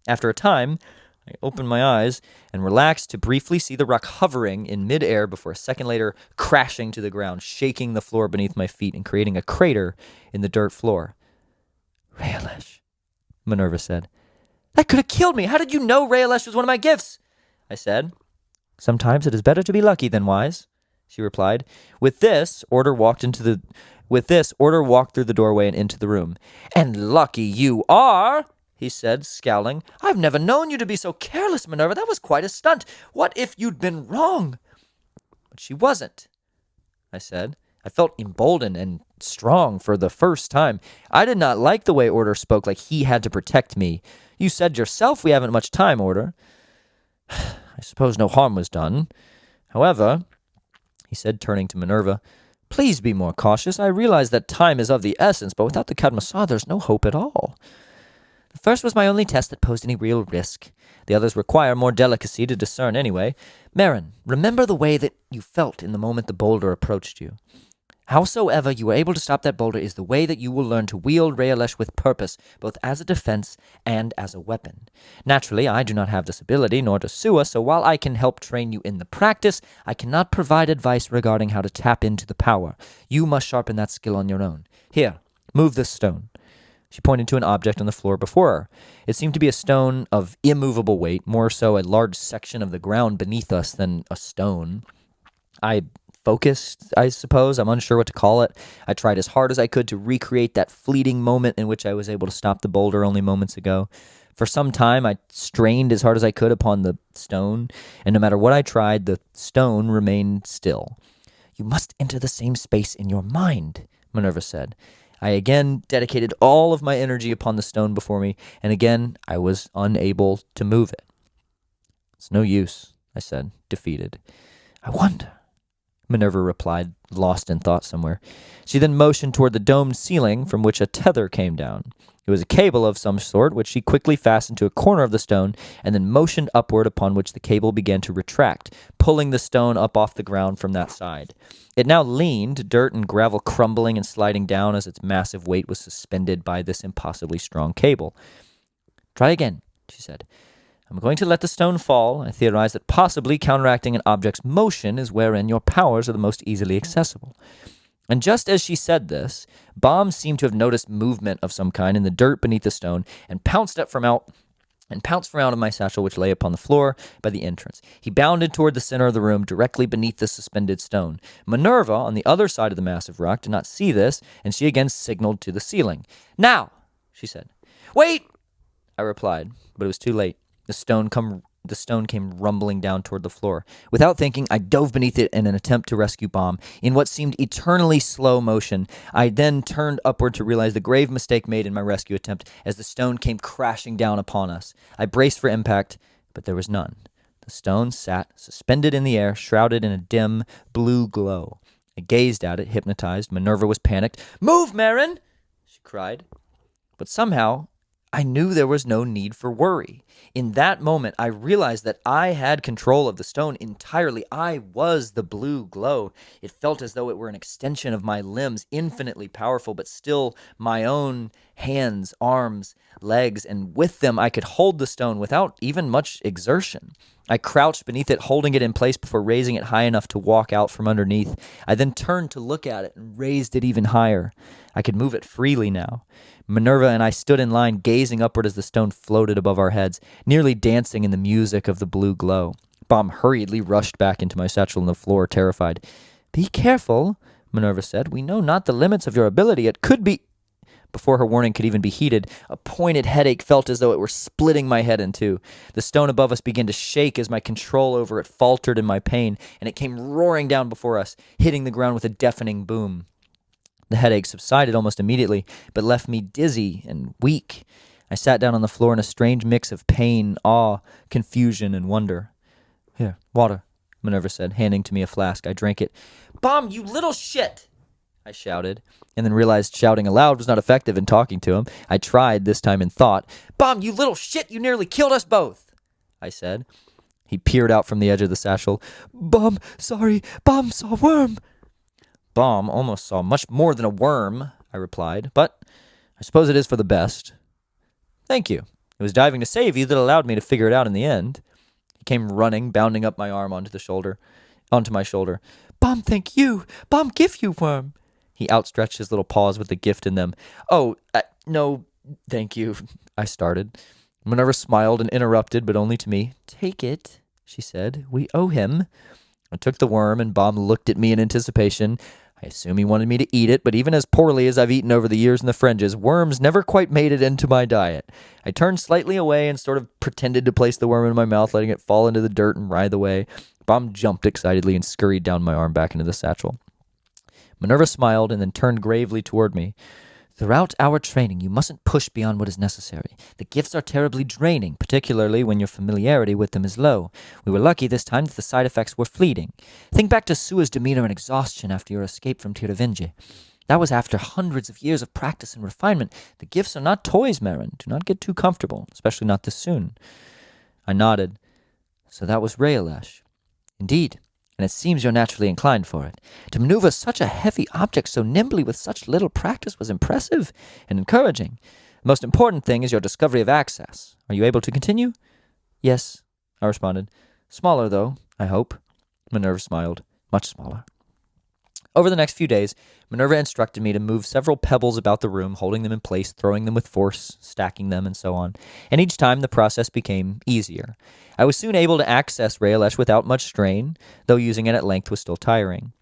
[SPEAKER 2] After a time, I opened my eyes and relaxed to briefly see the rock hovering in midair before a second later crashing to the ground, shaking the floor beneath my feet and creating a crater in the dirt floor. Raelesh, Minerva said. That could have killed me. How did you know Raelesh was one of my gifts? I said. Sometimes it is better to be lucky than wise, she replied. With this, Order walked through the doorway and into the room. And lucky you are, he said, scowling. I've never known you to be so careless, Minerva. That was quite a stunt. What if you'd been wrong? But she wasn't, I said. I felt emboldened and strong for the first time. I did not like the way Order spoke, like he had to protect me. You said yourself we haven't much time, Order. I suppose no harm was done. However, he said, turning to Minerva, please be more cautious. I realize that time is of the essence, but without the Cadmasar, there's no hope at all. The first was my only test that posed any real risk. The others require more delicacy to discern anyway. Marin, remember the way that you felt in the moment the boulder approached you. Howsoever you were able to stop that boulder is the way that you will learn to wield Realesh with purpose, both as a defense and as a weapon. Naturally, I do not have this ability, nor does Sua, so while I can help train you in the practice, I cannot provide advice regarding how to tap into the power. You must sharpen that skill on your own. Here, move this stone. She pointed to an object on the floor before her. It seemed to be a stone of immovable weight, more so a large section of the ground beneath us than a stone. I focused, I suppose. I'm unsure what to call it. I tried as hard as I could to recreate that fleeting moment in which I was able to stop the boulder only moments ago. For some time, I strained as hard as I could upon the stone, and no matter what I tried, the stone remained still. You must enter the same space in your mind, Minerva said. I again dedicated all of my energy upon the stone before me, and again I was unable to move it. It's no use, I said, defeated. I wonder, Minerva replied, lost in thought somewhere. She then motioned toward the domed ceiling from which a tether came down. It was a cable of some sort, which she quickly fastened to a corner of the stone, and then motioned upward, upon which the cable began to retract, pulling the stone up off the ground from that side. It now leaned, dirt and gravel crumbling and sliding down as its massive weight was suspended by this impossibly strong cable. Try again, she said. I'm going to let the stone fall. I theorize that possibly counteracting an object's motion is wherein your powers are the most easily accessible. And just as she said this, Baum seemed to have noticed movement of some kind in the dirt beneath the stone and pounced from out of my satchel, which lay upon the floor by the entrance. He bounded toward the center of the room, directly beneath the suspended stone. Minerva, on the other side of the massive rock, did not see this, and she again signaled to the ceiling. Now, she said. Wait, I replied, but it was too late. The stone came rumbling down toward the floor. Without thinking, I dove beneath it in an attempt to rescue Baum. In what seemed eternally slow motion, I then turned upward to realize the grave mistake made in my rescue attempt as the stone came crashing down upon us. I braced for impact, but there was none. The stone sat suspended in the air, shrouded in a dim blue glow. I gazed at it, hypnotized. Minerva was panicked. Move, Marin! She cried. But somehow, I knew there was no need for worry. In that moment, I realized that I had control of the stone entirely. I was the blue glow. It felt as though it were an extension of my limbs, infinitely powerful, but still my own hands, arms, legs, and with them I could hold the stone without even much exertion. I crouched beneath it, holding it in place before raising it high enough to walk out from underneath. I then turned to look at it and raised it even higher. I could move it freely now. Minerva and I stood in line, gazing upward as the stone floated above our heads, nearly dancing in the music of the blue glow. Baum hurriedly rushed back into my satchel on the floor, terrified. Be careful, Minerva said. We know not the limits of your ability. It could be... Before her warning could even be heeded, a pointed headache felt as though it were splitting my head in two. The stone above us began to shake as my control over it faltered in my pain, and it came roaring down before us, hitting the ground with a deafening boom. The headache subsided almost immediately, but left me dizzy and weak. I sat down on the floor in a strange mix of pain, awe, confusion, and wonder. Here, water, Minerva said, handing to me a flask. I drank it. Baum, you little shit! I shouted, and then realized shouting aloud was not effective in talking to him. I tried, this time in thought. Baum, you little shit, you nearly killed us both, I said. He peered out from the edge of the satchel. Baum, sorry, Baum saw a worm. Baum almost saw much more than a worm, I replied, but I suppose it is for the best. Thank you. It was diving to save you that allowed me to figure it out in the end. He came running, bounding up my arm onto my shoulder. Baum, thank you. Baum, give you worm. He outstretched his little paws with the gift in them. Oh, no, thank you, I started. Minerva smiled and interrupted, but only to me. Take it, she said. We owe him. I took the worm, and Baum looked at me in anticipation. I assume he wanted me to eat it, but even as poorly as I've eaten over the years in the fringes, worms never quite made it into my diet. I turned slightly away and sort of pretended to place the worm in my mouth, letting it fall into the dirt and writhe away. Baum jumped excitedly and scurried down my arm back into the satchel. Minerva smiled and then turned gravely toward me. Throughout our training, you mustn't push beyond what is necessary. The gifts are terribly draining, particularly when your familiarity with them is low. We were lucky this time that the side effects were fleeting. Think back to Sua's demeanor and exhaustion after your escape from Tiravinji. That was after hundreds of years of practice and refinement. The gifts are not toys, Marin. Do not get too comfortable, especially not this soon. I nodded. So that was Realesh. Indeed. and it seems you're naturally inclined for it. To maneuver such a heavy object so nimbly with such little practice was impressive and encouraging. The most important thing is your discovery of access. Are you able to continue?" "Yes," I responded. "Smaller, though, I hope." Minerva smiled. "Much smaller." Over the next few days, Minerva instructed me to move several pebbles about the room, holding them in place, throwing them with force, stacking them, and so on. And each time the process became easier. I was soon able to access Raelesh without much strain, though using it at length was still tiring.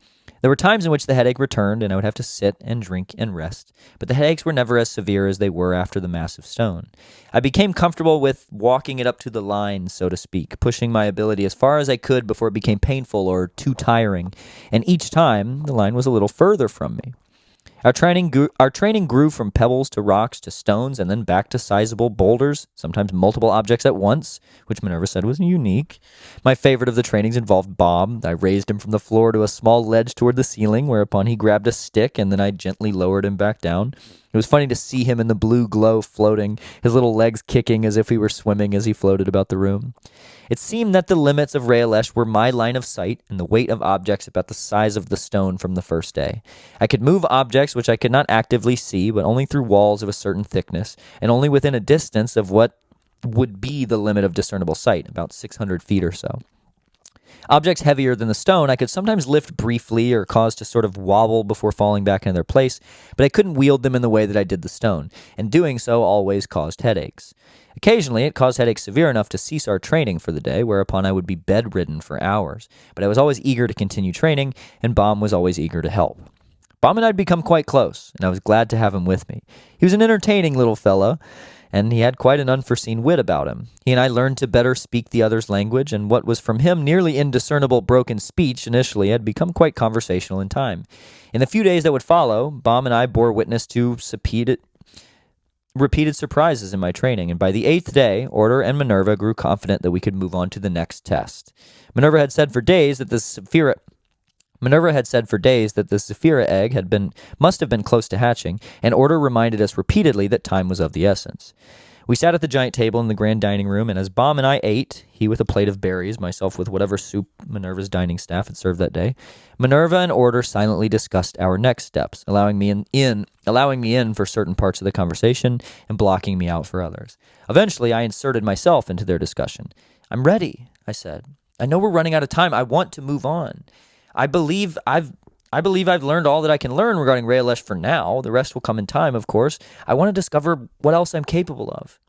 [SPEAKER 2] There were times in which the headache returned, and I would have to sit and drink and rest, but the headaches were never as severe as they were after the massive stone. I became comfortable with walking it up to the line, so to speak, pushing my ability as far as I could before it became painful or too tiring, and each time the line was a little further from me. Our training grew from pebbles to rocks to stones and then back to sizable boulders, sometimes multiple objects at once, which Minerva said was unique. My favorite of the trainings involved Bob. I raised him from the floor to a small ledge toward the ceiling, whereupon he grabbed a stick and then I gently lowered him back down. It was funny to see him in the blue glow floating, his little legs kicking as if he were swimming as he floated about the room. It seemed that the limits of Raelesh were my line of sight and the weight of objects about the size of the stone from the first day. I could move objects which I could not actively see, but only through walls of a certain thickness, and only within a distance of what would be the limit of discernible sight, about 600 feet or so. Objects heavier than the stone I could sometimes lift briefly or cause to sort of wobble before falling back into their place, but I couldn't wield them in the way that I did the stone, and doing so always caused headaches. Occasionally, it caused headaches severe enough to cease our training for the day, whereupon I would be bedridden for hours, but I was always eager to continue training, and Baum was always eager to help. Baum and I had become quite close, and I was glad to have him with me. He was an entertaining little fellow, and he had quite an unforeseen wit about him. He and I learned to better speak the other's language, and what was from him nearly indiscernible broken speech initially had become quite conversational in time. In the few days that would follow, Baum and I bore witness to repeated surprises in my training, and by the 8th day, Order and Minerva grew confident that we could move on to the next test. Minerva had said for days that the Zephira egg must have been close to hatching, and Order reminded us repeatedly that time was of the essence. We sat at the giant table in the grand dining room, and as Baum and I ate, he with a plate of berries, myself with whatever soup Minerva's dining staff had served that day, Minerva and Order silently discussed our next steps, allowing me in for certain parts of the conversation and blocking me out for others. Eventually, I inserted myself into their discussion. "I'm ready," I said. "I know we're running out of time. I want to move on. I believe I've learned all that I can learn regarding Raelesh for now. The rest will come in time, of course. I want to discover what else I'm capable of."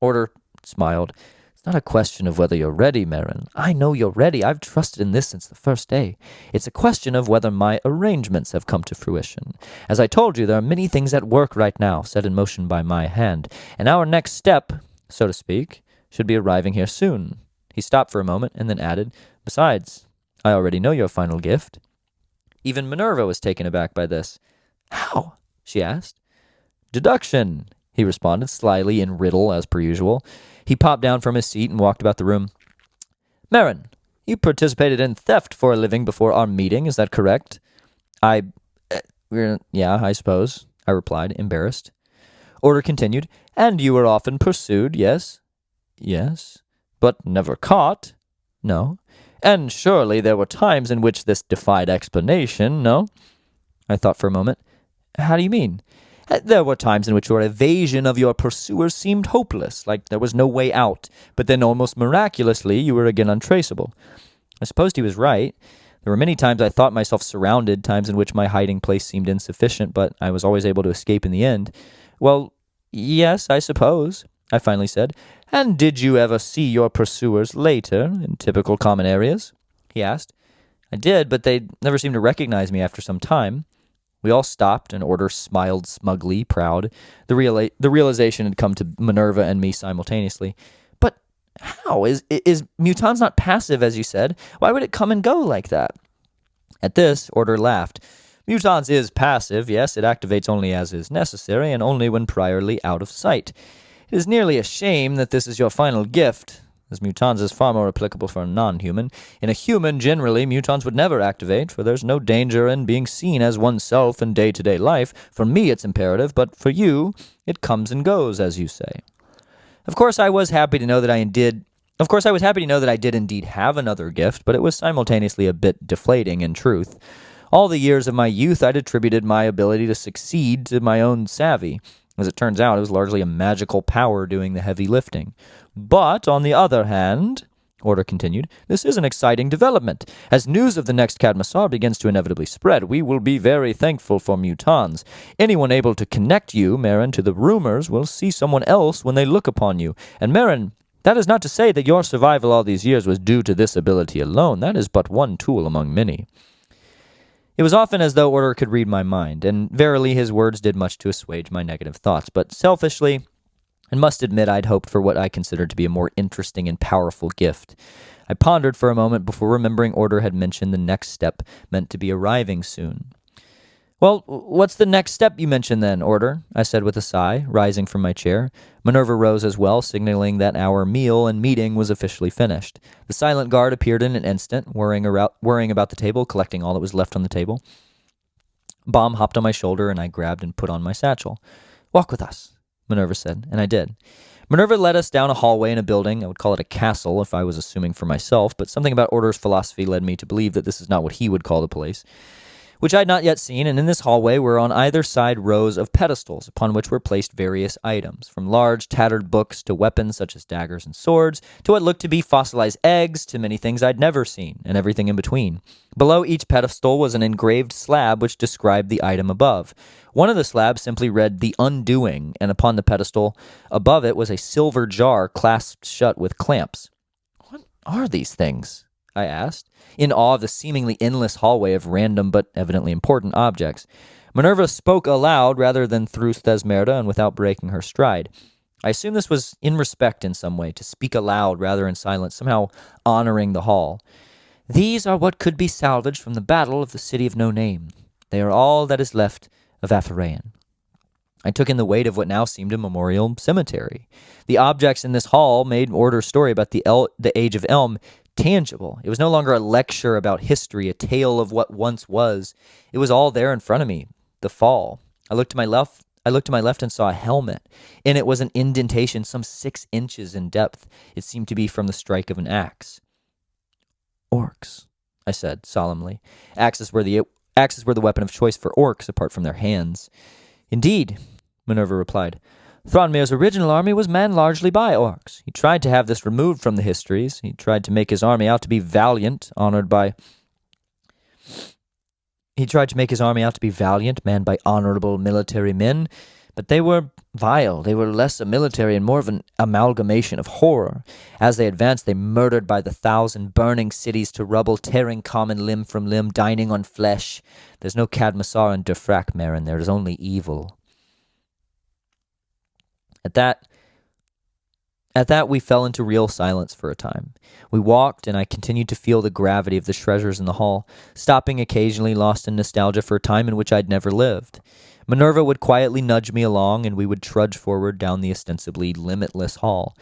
[SPEAKER 2] Order smiled. "It's not a question of whether you're ready, Merrin. I know you're ready. I've trusted in this since the first day. It's a question of whether my arrangements have come to fruition. As I told you, there are many things at work right now, set in motion by my hand, and our next step, so to speak, should be arriving here soon." He stopped for a moment and then added, "Besides, I already know your final gift." Even Minerva was taken aback by this. "How?" she asked. "Deduction," he responded, slyly in riddle as per usual. He popped down from his seat and walked about the room. "Merrin, you participated in theft for a living before our meeting, is that correct?" Yeah, I suppose," I replied, embarrassed. Order continued, "And you were often pursued, yes?" "Yes." "But never caught?" "No." "And surely there were times in which this defied explanation, no?" I thought for a moment. "How do you mean?" "There were times in which your evasion of your pursuers seemed hopeless, like there was no way out, but then almost miraculously you were again untraceable." I supposed he was right. There were many times I thought myself surrounded, times in which my hiding place seemed insufficient, but I was always able to escape in the end. "Well, yes, I suppose," I finally said. "And did you ever see your pursuers later, in typical common areas?" he asked. "I did, but they never seemed to recognize me after some time." We all stopped, and Order smiled smugly, proud. The realization had come to Minerva and me simultaneously. "But how? Is Mutons not passive, as you said? Why would it come and go like that?" At this, Order laughed. "Mutons is passive, yes. It activates only as is necessary, and only when priorly out of sight. It is nearly a shame that this is your final gift, as mutons is far more applicable for a non-human. In a human, generally, mutons would never activate, for there's no danger in being seen as oneself in day-to-day life. For me, it's imperative, but for you, it comes and goes, as you say." Of course, I was happy to know that I Of course, I was happy to know that I did indeed have another gift, but it was simultaneously a bit deflating in truth. All the years of my youth, I'd attributed my ability to succeed to my own savvy. As it turns out, it was largely a magical power doing the heavy lifting. But, on the other hand, Order continued, this is an exciting development. As news of the next Cadmassar begins to inevitably spread, we will be very thankful for mutons. Anyone able to connect you, Marin, to the rumors will see someone else when they look upon you. And Marin, that is not to say that your survival all these years was due to this ability alone. That is but one tool among many. It was often as though Order could read my mind, and verily his words did much to assuage my negative thoughts, but selfishly, and must admit I'd hoped for what I considered to be a more interesting and powerful gift. I pondered for a moment before remembering Order had mentioned the next step meant to be arriving soon. Well, what's the next step you mentioned then, Order? I said with a sigh, rising from my chair. Minerva rose as well, signaling that our meal and meeting was officially finished. The silent guard appeared in an instant, worrying about the table, collecting all that was left on the table. Bomb hopped on my shoulder, and I grabbed and put on my satchel. Walk with us, Minerva said, and I did. Minerva led us down a hallway in a building. I would call it a castle if I was assuming for myself, but something about Order's philosophy led me to believe that this is not what he would call the place, which I had not yet seen, and in this hallway were on either side rows of pedestals, upon which were placed various items, from large, tattered books to weapons such as daggers and swords, to what looked to be fossilized eggs, to many things I'd never seen, and everything in between. Below each pedestal was an engraved slab which described the item above. One of the slabs simply read, The Undoing, and upon the pedestal above it was a silver jar clasped shut with clamps. What are these things? I asked, in awe of the seemingly endless hallway of random but evidently important objects. Minerva spoke aloud rather than through Thesmerda and without breaking her stride. I assume this was in respect in some way, to speak aloud rather in silence, somehow honoring the hall. These are what could be salvaged from the battle of the city of no name. They are all that is left of Apharaon. I took in the weight of what now seemed a memorial cemetery. The objects in this hall made Order's story about the Age of Elm tangible. It was no longer a lecture about history, a tale of what once was. It was all there in front of me. The fall. I looked to my left and saw a helmet. In it was an indentation some 6 inches in depth. It seemed to be from the strike of an axe. Orcs, I said solemnly. Axes were the weapon of choice for orcs, apart from their hands. Indeed, Minerva replied. Thronmir's original army was manned largely by orcs. He tried to have this removed from the histories. He tried to make his army out to be valiant, manned by honorable military men, but they were vile. They were less a military and more of an amalgamation of horror. As they advanced, they murdered by the 1,000, burning cities to rubble, tearing common limb from limb, dining on flesh. There's no Cadmassar and Defrak, Marin. There is only evil. At that, we fell into real silence for a time. We walked, and I continued to feel the gravity of the treasures in the hall, stopping occasionally, lost in nostalgia for a time in which I'd never lived. Minerva would quietly nudge me along, and we would trudge forward down the ostensibly limitless hall.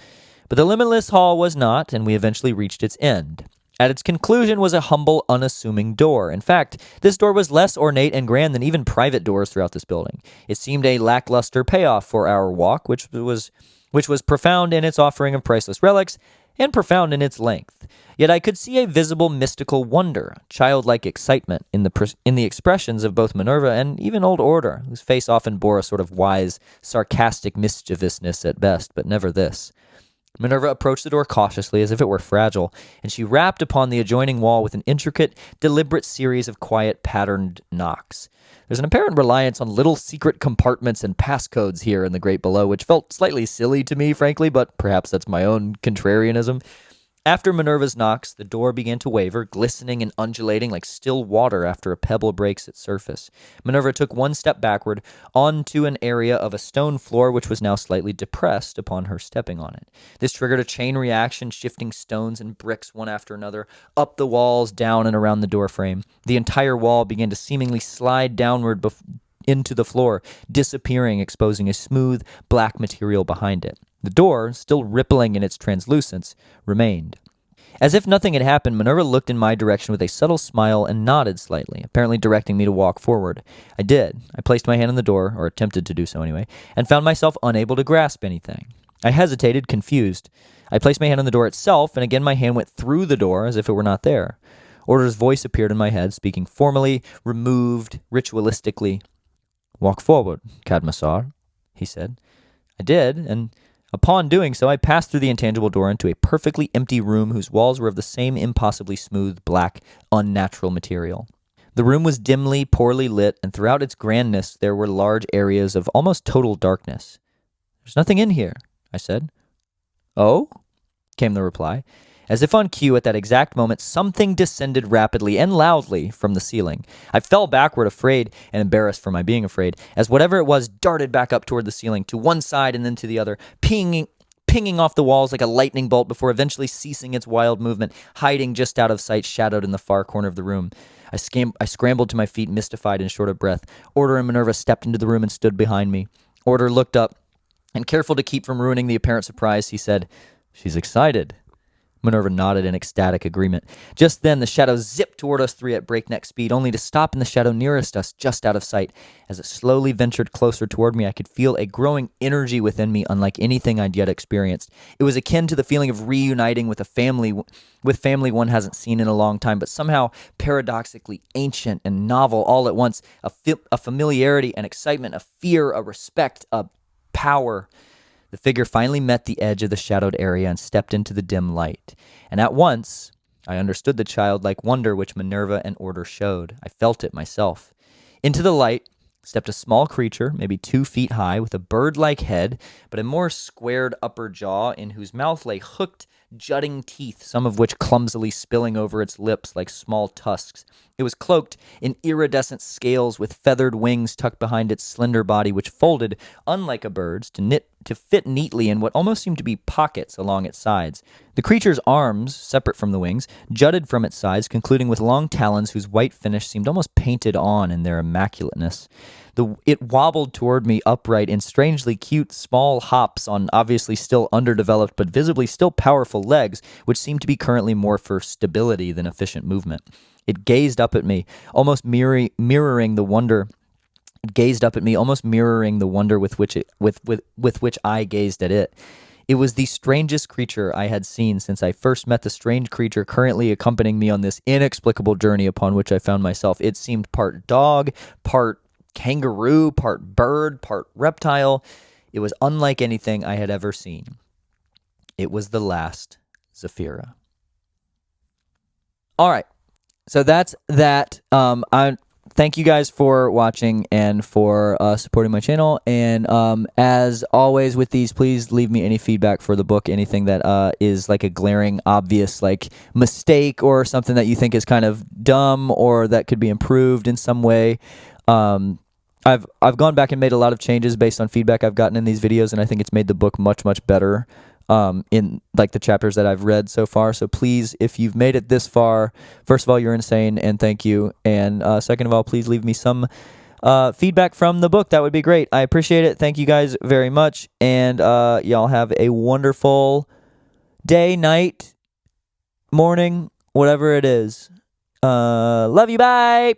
[SPEAKER 2] But the limitless hall was not, and we eventually reached its end. At its conclusion was a humble, unassuming door. In fact, this door was less ornate and grand than even private doors throughout this building. It seemed a lackluster payoff for our walk, which was profound in its offering of priceless relics, and profound in its length. Yet I could see a visible mystical wonder, childlike excitement in the expressions of both Minerva and even old Order, whose face often bore a sort of wise, sarcastic mischievousness at best, but never this. Minerva approached the door cautiously as if it were fragile, and she rapped upon the adjoining wall with an intricate, deliberate series of quiet, patterned knocks. There's an apparent reliance on little secret compartments and passcodes here in the Great Below, which felt slightly silly to me, frankly, but perhaps that's my own contrarianism. After Minerva's knocks, the door began to waver, glistening and undulating like still water after a pebble breaks its surface. Minerva took one step backward onto an area of a stone floor which was now slightly depressed upon her stepping on it. This triggered a chain reaction, shifting stones and bricks one after another, up the walls, down and around the doorframe. The entire wall began to seemingly slide downward into the floor, disappearing, exposing a smooth, black material behind it. The door, still rippling in its translucence, remained. As if nothing had happened, Minerva looked in my direction with a subtle smile and nodded slightly, apparently directing me to walk forward. I did. I placed my hand on the door, or attempted to do so anyway, and found myself unable to grasp anything. I hesitated, confused. I placed my hand on the door itself, and again my hand went through the door as if it were not there. Order's voice appeared in my head, speaking formally, removed, ritualistically. "Walk forward, Cadmassar," he said. I did, and upon doing so, I passed through the intangible door into a perfectly empty room whose walls were of the same impossibly smooth, black, unnatural material. The room was dimly, poorly lit, and throughout its grandness there were large areas of almost total darkness. "There's nothing in here," I said. "Oh?" came the reply. As if on cue, at that exact moment, something descended rapidly and loudly from the ceiling. I fell backward, afraid and embarrassed for my being afraid, as whatever it was darted back up toward the ceiling, to one side and then to the other, pinging off the walls like a lightning bolt before eventually ceasing its wild movement, hiding just out of sight, shadowed in the far corner of the room. I scrambled to my feet, mystified and short of breath. Order and Minerva stepped into the room and stood behind me. Order looked up, and careful to keep from ruining the apparent surprise, he said, "She's excited." Minerva nodded in ecstatic agreement. Just then, the shadow zipped toward us three at breakneck speed, only to stop in the shadow nearest us, just out of sight. As it slowly ventured closer toward me, I could feel a growing energy within me, unlike anything I'd yet experienced. It was akin to the feeling of reuniting with family one hasn't seen in a long time, but somehow paradoxically ancient and novel all at once. A familiarity, an excitement, a fear, a respect, a power. The figure finally met the edge of the shadowed area and stepped into the dim light. And at once, I understood the childlike wonder which Minerva and Order showed. I felt it myself. Into the light stepped a small creature, maybe 2 feet high, with a bird-like head, but a more squared upper jaw, in whose mouth lay hooked, jutting teeth, some of which clumsily spilling over its lips like small tusks. It was cloaked in iridescent scales with feathered wings tucked behind its slender body, which folded, unlike a bird's, to fit neatly in what almost seemed to be pockets along its sides. The creature's arms, separate from the wings, jutted from its sides, concluding with long talons whose white finish seemed almost painted on in their immaculateness. It wobbled toward me upright in strangely cute small hops on obviously still underdeveloped but visibly still powerful legs, which seemed to be currently more for stability than efficient movement. It gazed up at me, almost mirroring the wonder. It gazed up at me, almost mirroring the wonder with which I gazed at it. It was the strangest creature I had seen since I first met the strange creature currently accompanying me on this inexplicable journey upon which I found myself. It seemed part dog, part kangaroo, part bird, part reptile. It was unlike anything I had ever seen. It was the last Zephyra. All right. So that's that. I thank you guys for watching and for supporting my channel. And as always with these, please leave me any feedback for the book, anything that is like a glaring, obvious like mistake or something that you think is kind of dumb or that could be improved in some way. I've gone back and made a lot of changes based on feedback I've gotten in these videos, and I think it's made the book much, much better in like the chapters that I've read so far. So please, if you've made it this far, first of all, you're insane, and thank you. And second of all, please leave me some feedback from the book. That would be great. I appreciate it. Thank you guys very much. And y'all have a wonderful day, night, morning, whatever it is. Love you. Bye.